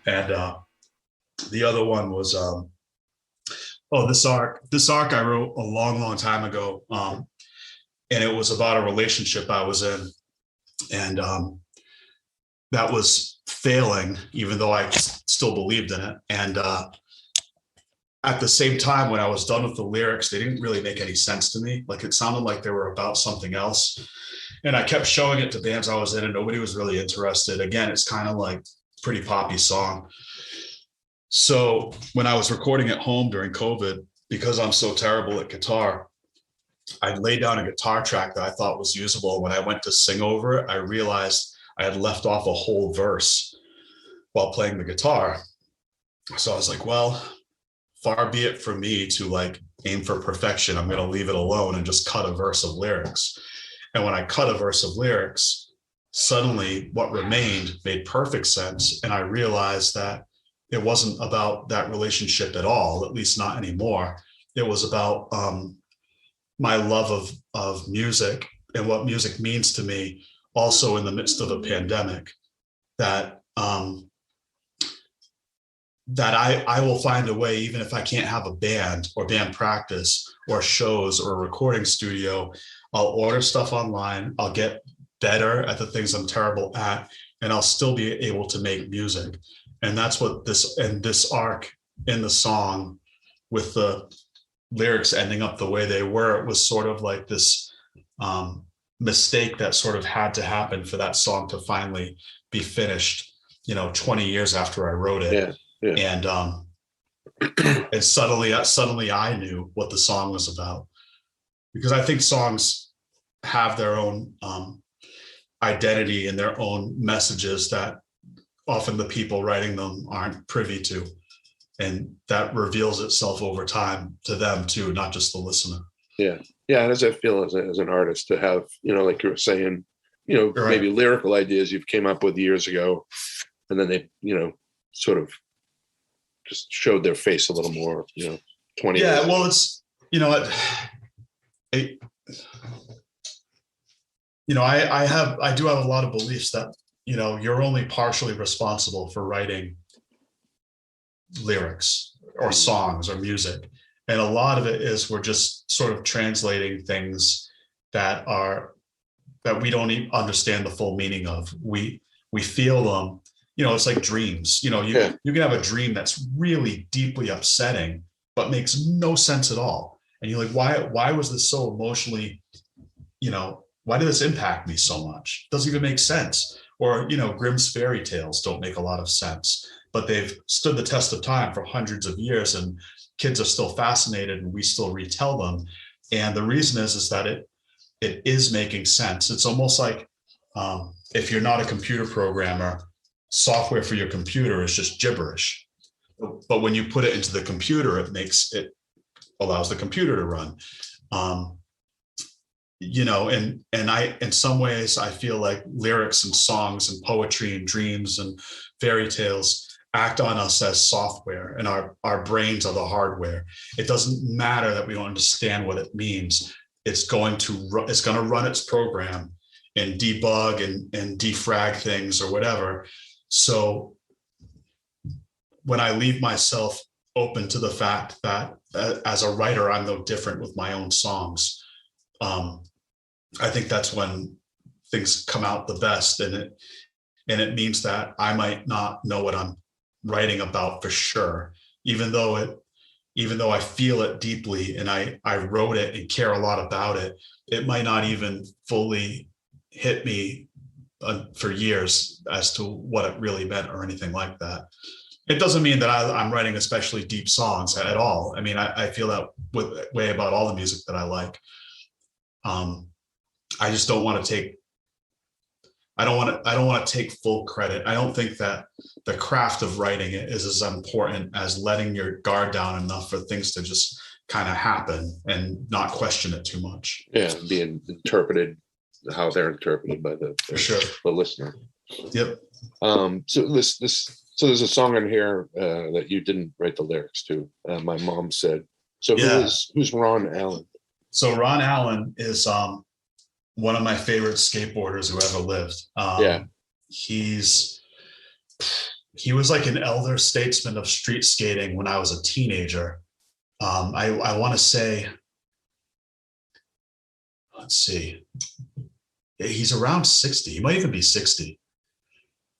And the other one was, this arc I wrote a long time ago. And it was about a relationship I was in. And that was failing, even though I still believed in it. And at the same time, when I was done with the lyrics, they didn't really make any sense to me. Like it sounded like they were about something else. And I kept showing it to bands I was in and nobody was really interested. Again, it's kind of like pretty poppy song. So when I was recording at home during COVID, because I'm so terrible at guitar, I laid down a guitar track that I thought was usable. When I went to sing over it, I realized I had left off a whole verse while playing the guitar. So I was like, well, far be it from me to like aim for perfection. I'm going to leave it alone and just cut a verse of lyrics. And when I cut a verse of lyrics, suddenly what remained made perfect sense. And I realized that it wasn't about that relationship at all, at least not anymore. It was about my love of music and what music means to me, also in the midst of a pandemic, that I will find a way, even if I can't have a band or band practice or shows or a recording studio, I'll order stuff online. I'll get better at the things I'm terrible at, and I'll still be able to make music. And that's what this arc in the song, with the lyrics ending up the way they were, it was sort of like this mistake that sort of had to happen for that song to finally be finished, 20 years after I wrote it. Yeah. And and suddenly I knew what the song was about, because I think songs have their own identity and their own messages that often the people writing them aren't privy to. And that reveals itself over time to them too, not just the listener. Yeah. Yeah. How does that feel as an artist to have, like you were saying, Right. maybe lyrical ideas you've came up with years ago, and then they, sort of just showed their face a little more, 20 Yeah, years well, it's, I do have a lot of beliefs that, you're only partially responsible for writing lyrics or songs or music. And a lot of it is we're just sort of translating things that we don't even understand the full meaning of. We feel them, it's like dreams. You can have a dream that's really deeply upsetting, but makes no sense at all. And you're like, why was this so emotionally, why did this impact me so much? Doesn't even make sense. Or, Grimm's fairy tales don't make a lot of sense, but they've stood the test of time for hundreds of years, and kids are still fascinated, and we still retell them. And the reason is that it is making sense. It's almost like if you're not a computer programmer, software for your computer is just gibberish. But when you put it into the computer, it allows the computer to run. And I, in some ways, I feel like lyrics and songs and poetry and dreams and fairy tales act on us as software, and our brains are the hardware. It doesn't matter that we don't understand what it means. It's going to run its program and debug and defrag things or whatever. So when I leave myself open to the fact that as a writer, I'm no different with my own songs, I think that's when things come out the best. And it means that I might not know what I'm writing about for sure, even though I feel it deeply and I wrote it and care a lot about it. It might not even fully hit me for years as to what it really meant or anything like that. It doesn't mean that I'm writing especially deep songs at all. I mean, I feel that way about all the music that I like. I just don't want to take. I don't want to take full credit. I don't think that the craft of writing it is as important as letting your guard down enough for things to just kind of happen and not question it too much. Yeah, being interpreted how they're interpreted by the listener. Yep. So there's a song in here that you didn't write the lyrics to. My mom said. So who's Ron Allen? So Ron Allen is one of my favorite skateboarders who ever lived. He was like an elder statesman of street skating when I was a teenager. I want to say, let's see, he's around 60. He might even be 60.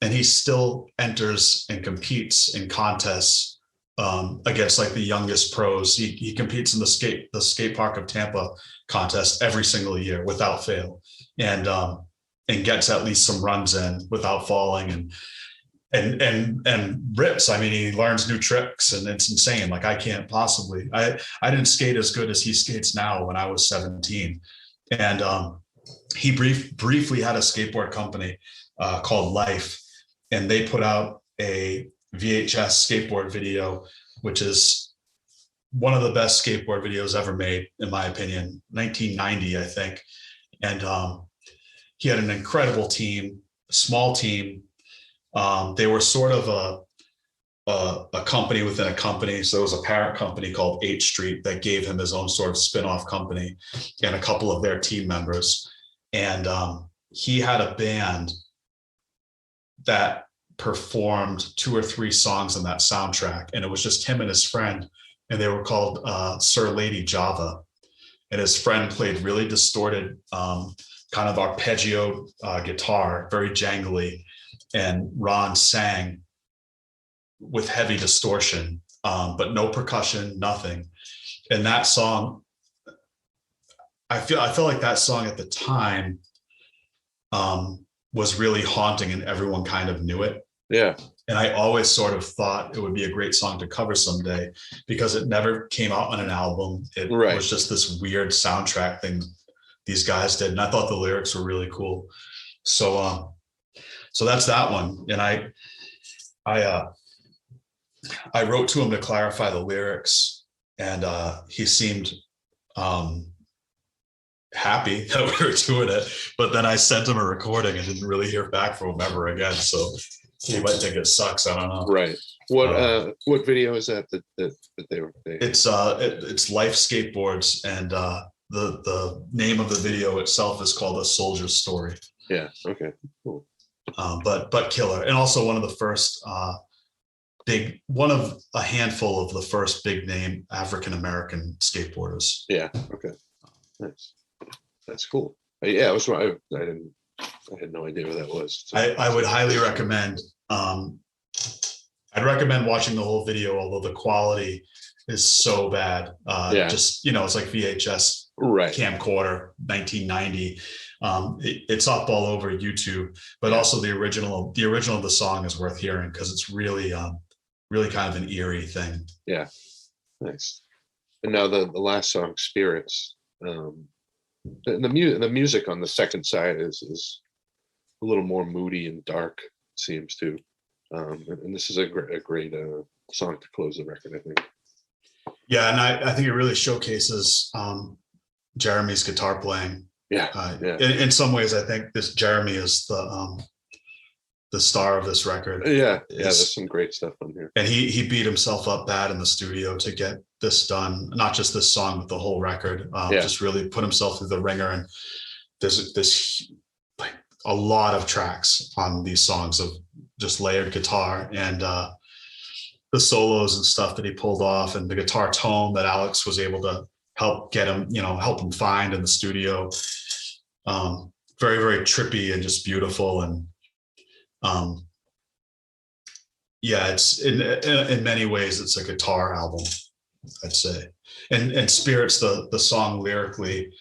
And he still enters and competes in contests against like the youngest pros. He competes in the skate park of Tampa contest every single year without fail, and gets at least some runs in without falling and rips. I mean, he learns new tricks, and it's insane. Like I can't possibly. I didn't skate as good as he skates now when I was 17, and he briefly had a skateboard company called Life, and they put out a VHS skateboard video, which is one of the best skateboard videos ever made, in my opinion, 1990, I think. And he had an incredible team, small team. They were sort of a company within a company. So there was a parent company called 8th Street that gave him his own sort of spin-off company and a couple of their team members. And he had a band that performed 2 or 3 songs on that soundtrack, and it was just him and his friend, and they were called Sir Lady Java. And his friend played really distorted kind of arpeggio guitar, very jangly, and Ron sang with heavy distortion, but no percussion, nothing. And that song, I felt like that song at the time was really haunting, and everyone kind of knew it. Yeah. And I always sort of thought it would be a great song to cover someday, because it never came out on an album. It was just this weird soundtrack thing these guys did. And I thought the lyrics were really cool. So that's that one. And I wrote to him to clarify the lyrics, and he seemed happy that we were doing it. But then I sent him a recording and didn't really hear back from him ever again. So he might think it sucks. I don't know. Right. What video is that they were? It's Life Skateboards, and the name of the video itself is called A Soldier's Story. Yeah. Okay. Cool. But killer, and also one of the first one of a handful of the first big name African American skateboarders. Yeah. Okay. Nice. That's cool. Yeah, it was. I had no idea who that was. So. I would highly recommend. I'd recommend watching the whole video, although the quality is so bad. Yeah. Just, it's like VHS right. camcorder, 1990. It's up all over YouTube, but also the original of the song is worth hearing because it's really, really kind of an eerie thing. Yeah. Nice. And now the last song, Spirits. The music on the second side is a little more moody and dark, it seems to. And this is a great song to close the record, I think. Yeah, and I think it really showcases Jeremy's guitar playing. Yeah, In some ways, I think this Jeremy is the star of this record. Yeah, there's some great stuff on here. And he beat himself up bad in the studio to get this done, not just this song, but the whole record. Just really put himself through the ringer. And there's this like a lot of tracks on these songs of just layered guitar and the solos and stuff that he pulled off, and the guitar tone that Alex was able to help him find in the studio. Very, very trippy and just beautiful. And it's in many ways it's a guitar album, I'd say. And Spirits, the song lyrically,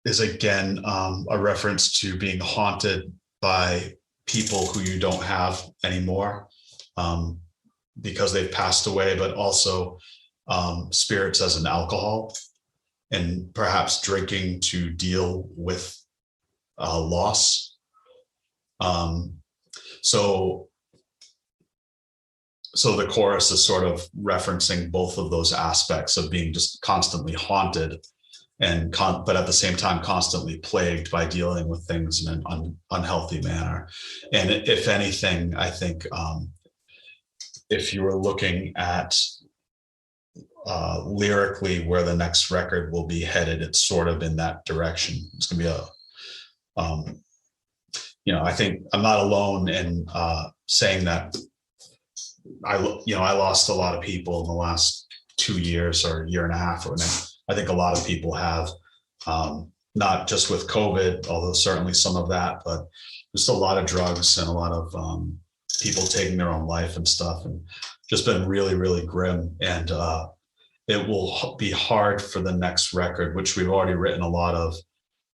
is again a reference to being haunted by people who you don't have anymore because they've passed away, but also spirits as an alcohol and perhaps drinking to deal with loss. So the chorus is sort of referencing both of those aspects of being just constantly haunted but at the same time constantly plagued by dealing with things in an unhealthy manner. And if anything, I think if you were looking at lyrically where the next record will be headed, it's sort of in that direction. It's going to be I think I'm not alone in saying that I lost a lot of people in the last 2 years or year and a half, or I think a lot of people have, not just with COVID, although certainly some of that, but just a lot of drugs and a lot of people taking their own life and stuff, and just been really, really grim. And it will be hard for the next record, which we've already written a lot of,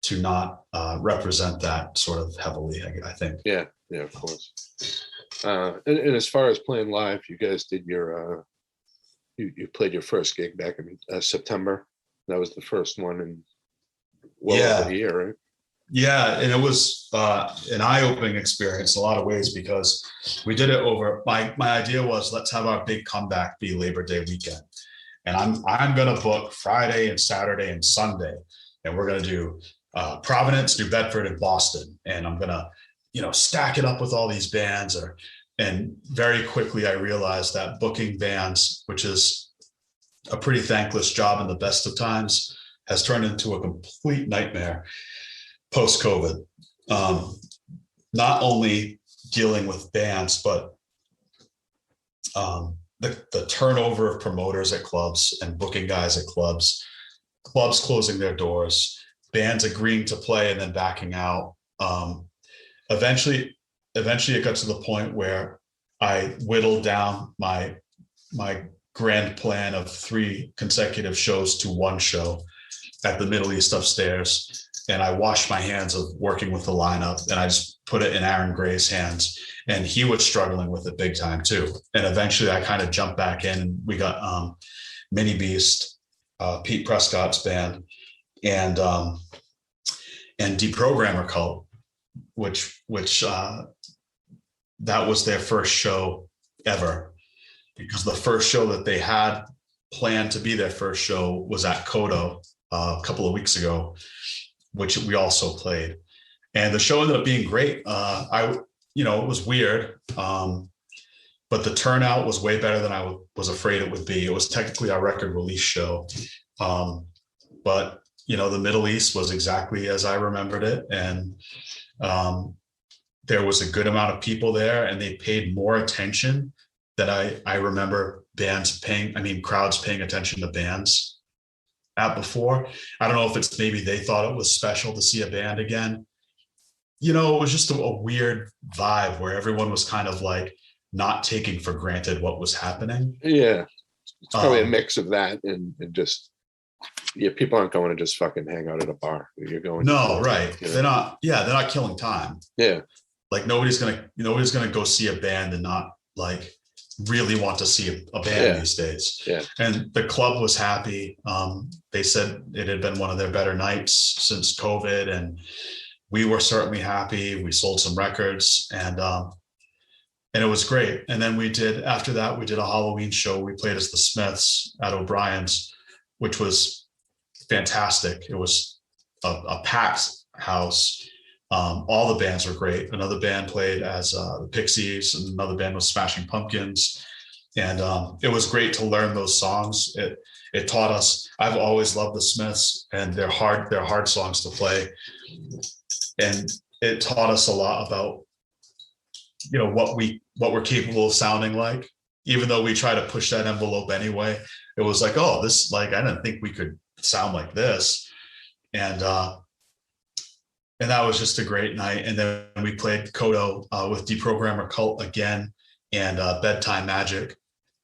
to not represent that sort of heavily, I think. Yeah, of course. And as far as playing live, you guys did your, you played your first gig back in September. That was the first one in over a year, right? Yeah, and it was an eye-opening experience in a lot of ways because we did it over. My idea was, let's have our big comeback be Labor Day weekend, and I'm gonna book Friday and Saturday and Sunday, and we're gonna do Providence, New Bedford, and Boston, and I'm gonna stack it up with all these bands. And very quickly I realized that booking bands, which is a pretty thankless job in the best of times, has turned into a complete nightmare post-COVID. Not only dealing with bands, but the turnover of promoters at clubs and booking guys at clubs closing their doors, bands agreeing to play and then backing out. Eventually it got to the point where I whittled down my grand plan of 3 consecutive shows to 1 show at the Middle East upstairs. And I washed my hands of working with the lineup, and I just put it in Aaron Gray's hands, and he was struggling with it big time too. And eventually I kind of jumped back in, and we got Mini Beast, Pete Prescott's band, and Deprogrammer Cult, which that was their first show ever, because the first show that they had planned to be their first show was at Kodo a couple of weeks ago, which we also played. And the show ended up being great. It was weird, but the turnout was way better than I was afraid it would be. It was technically our record release show. But the Middle East was exactly as I remembered it. And there was a good amount of people there, and they paid more attention than I remember crowds paying attention to bands at before. I don't know if it's maybe they thought it was special to see a band again. It was just a weird vibe where everyone was kind of like not taking for granted what was happening. Yeah. It's probably a mix of that and just, people aren't going to just fucking hang out at a bar. You're going. No, right. They're not killing time. Yeah. Like nobody's gonna go see a band and not like really want to see a band these days. Yeah. And the club was happy. They said it had been one of their better nights since COVID, and we were certainly happy. We sold some records, and it was great. And then after that we did a Halloween show. We played as the Smiths at O'Brien's, which was fantastic. It was a packed house. All the bands were great. Another band played as the Pixies, and another band was Smashing Pumpkins. And it was great to learn those songs. It taught us. I've always loved the Smiths, and they're hard songs to play. And it taught us a lot about, what we're capable of sounding like. Even though we try to push that envelope anyway, it was like, oh, this, like, I didn't think we could sound like this. And that was just a great night. And then we played Kodo with Deprogrammer Cult again, and Bedtime Magic.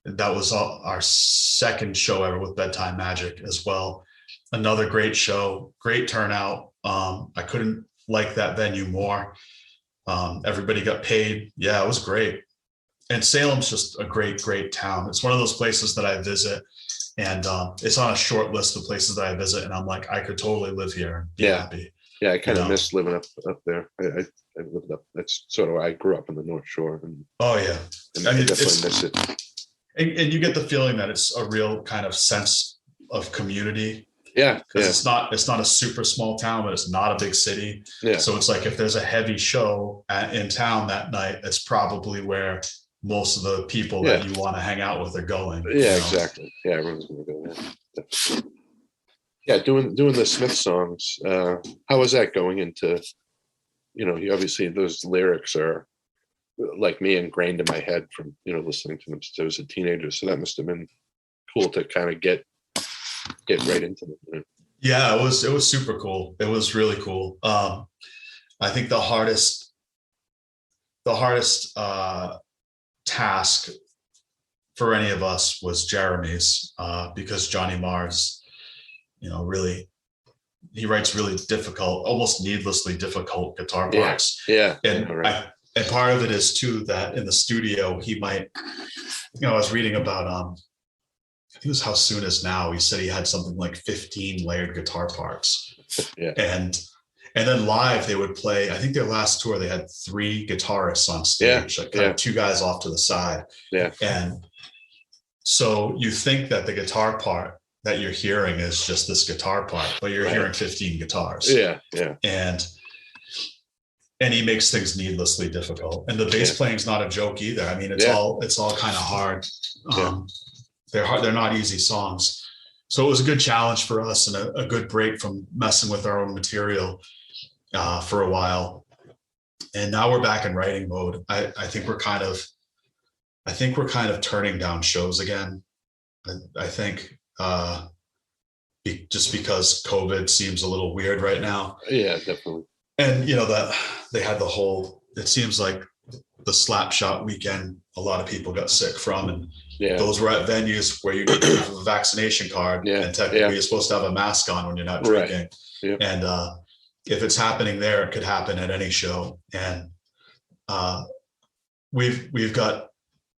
That was our second show ever with Bedtime Magic as well. Another great show, great turnout. I couldn't like that venue more. Everybody got paid. Yeah, it was great. And Salem's just a great, great town. It's one of those places that I visit, and it's on a short list of places that I visit. And I'm like, I could totally live here and be happy. Yeah, I kind of miss living up there. I lived up. That's sort of where I grew up in the North Shore. And, oh yeah, and I definitely miss it. And you get the feeling that it's a real kind of sense of community. Yeah, because it's not a super small town, but it's not a big city. Yeah. So it's like if there's a heavy show in town that night, it's probably where most of the people that you want to hang out with are going. Yeah, exactly. Yeah, everyone's going to go there. Yeah, doing the Smith songs. How was that going into? You obviously those lyrics are like me ingrained in my head from listening to them since I was a teenager. So that must have been cool to kind of get right into them. Yeah, it was super cool. It was really cool. I think the hardest task for any of us was Jeremy's, because Johnny Marrs, really, he writes really difficult, almost needlessly difficult guitar parts. Yeah. And right. And part of it is too that in the studio he might, I was reading about I think it was How Soon Is Now. He said he had something like 15 layered guitar parts. Yeah. And then live they would play, I think their last tour, they had 3 guitarists on stage, like kind of 2 guys off to the side. Yeah. And so you think that the guitar part that you're hearing is just this guitar part, but you're hearing 15 guitars. Yeah. Yeah. And he makes things needlessly difficult. And the bass playing is not a joke either. I mean, it's all kind of hard. They're hard. They're not easy songs. So it was a good challenge for us and a good break from messing with our own material for a while. And now we're back in writing mode. I think we're kind of turning down shows again. I think just because COVID seems a little weird right now. Yeah, definitely. And that they had it seems like the Slapshot weekend, a lot of people got sick from, and those were at venues where you need to have a vaccination card, and technically you're supposed to have a mask on when you're not drinking. Right. Yep. And if it's happening there, it could happen at any show. And we've got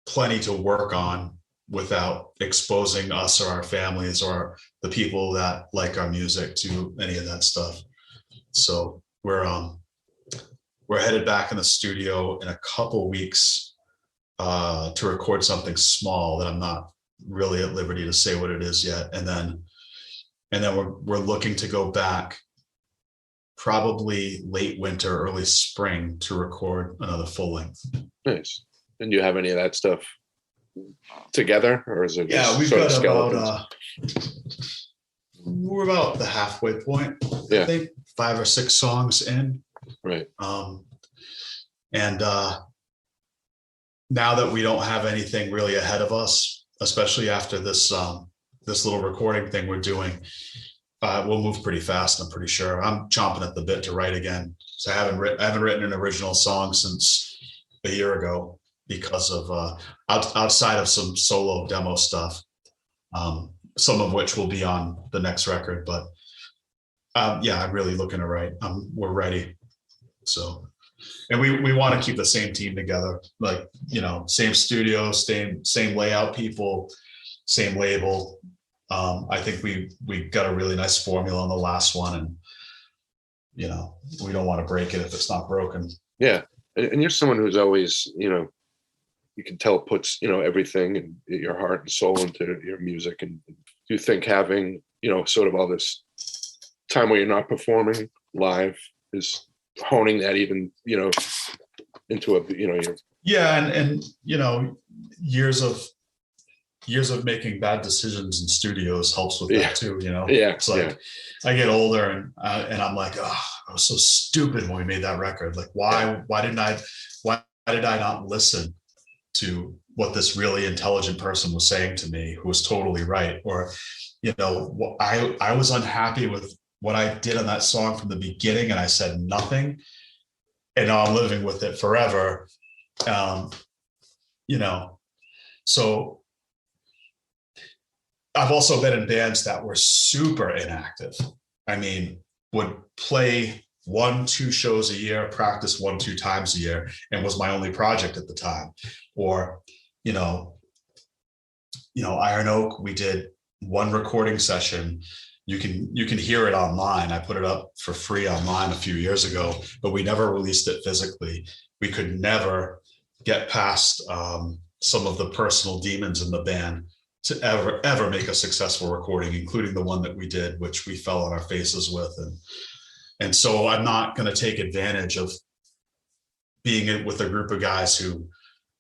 plenty to work on without exposing us or our families or the people that like our music to any of that stuff. So we're we're headed back in the studio in a couple weeks to record something small that I'm not really at liberty to say what it is yet. And then we're looking to go back probably late winter, early spring to record another full length. Nice. And do you have any of that stuff together, or is it Yeah, we've sort of got skeletons? we're about the halfway point. Yeah. I think 5 or 6 songs in. Right. And now that we don't have anything really ahead of us, especially after this little recording thing we're doing, we'll move pretty fast. I'm pretty sure. I'm chomping at the bit to write again. So I haven't written an original song since a year ago because of outside of some solo demo stuff, some of which will be on the next record. But yeah, I'm really looking to write. We're ready. So, and we want to keep the same team together, like, same studio, same layout people, same label. I think we got a really nice formula on the last one, and we don't want to break it if it's not broken. Yeah. And you're someone who's always, you can tell puts, everything and your heart and soul into your music. And do you think having, sort of all this time where you're not performing live is honing that even, into a, your... Yeah. And years of making bad decisions in studios helps with that too. Yeah. It's like, I get older and I'm like, oh, I was so stupid when we made that record. Like, why did I not listen to what this really intelligent person was saying to me, who was totally right? Or, I was unhappy with what I did on that song from the beginning, and I said nothing, and now I'm living with it forever. So I've also been in bands that were super inactive. I mean, would play 1-2 shows a year, practice 1-2 times a year, and was my only project at the time. Or, Iron Oak, we did 1 recording session. You can hear it online. I put it up for free online a few years ago, but we never released it physically. We could never get past some of the personal demons in the band to ever make a successful recording, including the one that we did, which we fell on our faces with. And so I'm not going to take advantage of being with a group of guys who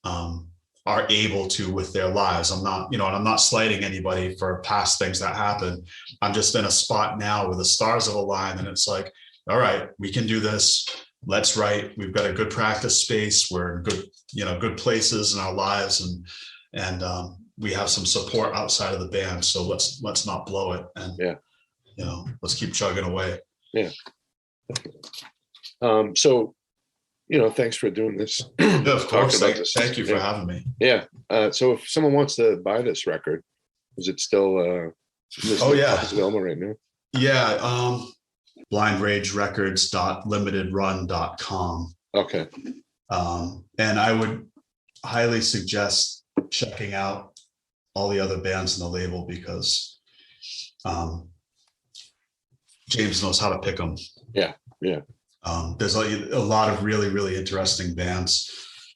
are able to with their lives. I'm not, and I'm not slighting anybody for past things that happened. I'm just in a spot now where the stars have aligned, and it's like, all right, we can do this. Let's write. We've got a good practice space. We're in good places in our lives, and we have some support outside of the band. So let's not blow it. And let's keep chugging away. Yeah. So, thanks for doing this. Yeah, of course. Thank you for having me. Yeah. So if someone wants to buy this record, is it still available right now? Yeah. BlindRageRecords.limitedrun.com. Okay. And I would highly suggest checking out all the other bands in the label, because James knows how to pick them. Yeah. There's a lot of really, really interesting bands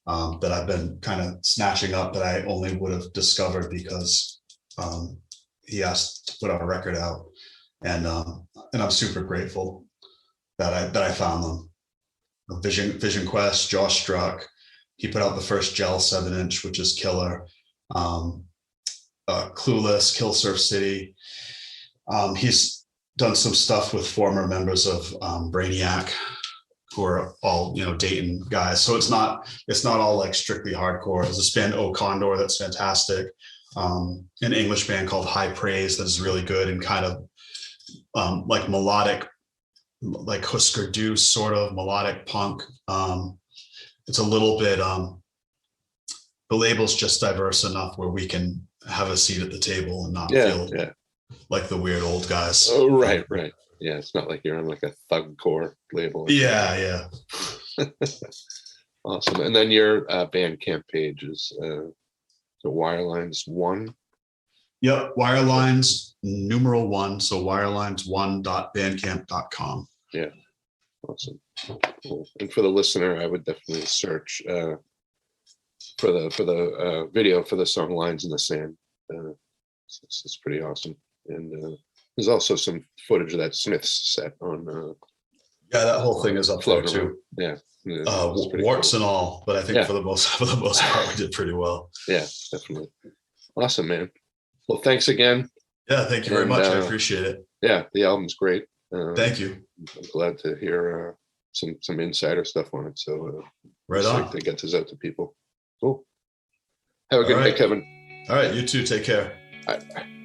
that I've been kind of snatching up that I only would have discovered because he asked to put our record out, and I'm super grateful that I found them. Vision Quest, Josh Struck, he put out the first Gel 7-inch, which is killer. Clueless, Kill Surf City. He's done some stuff with former members of Brainiac, who are all Dayton guys. So it's not all like strictly hardcore. There's this band O Condor that's fantastic. An English band called High Praise that is really good and kind of like melodic, like Husker Du sort of melodic punk. It's a little bit the label's just diverse enough where we can have a seat at the table and not feel like the weird old guys. Oh, right. Yeah, it's not like you're on like a thugcore label. Yeah. Awesome. And then your Bandcamp page is the Wirelines 1. Yep, Wirelines numeral 1. So wirelines1.bandcamp.com. Yeah. Awesome. Cool. And for the listener, I would definitely search for the video for the song "Lines in the Sand." It's pretty awesome. And there's also some footage of that Smiths set on. Yeah, that whole thing is up there floating around. too. Yeah. Warts and all, but I think Yeah. for the most part, we did pretty well. Yeah, definitely. Awesome, man. Well, thanks again. Yeah, thank you very much. I appreciate it. Yeah, the album's great. Thank you. I'm glad to hear some insider stuff on it. So Right on. to get this out to people. Cool. Have a good All night, right. Kevin. All right, you too. Take care. Bye.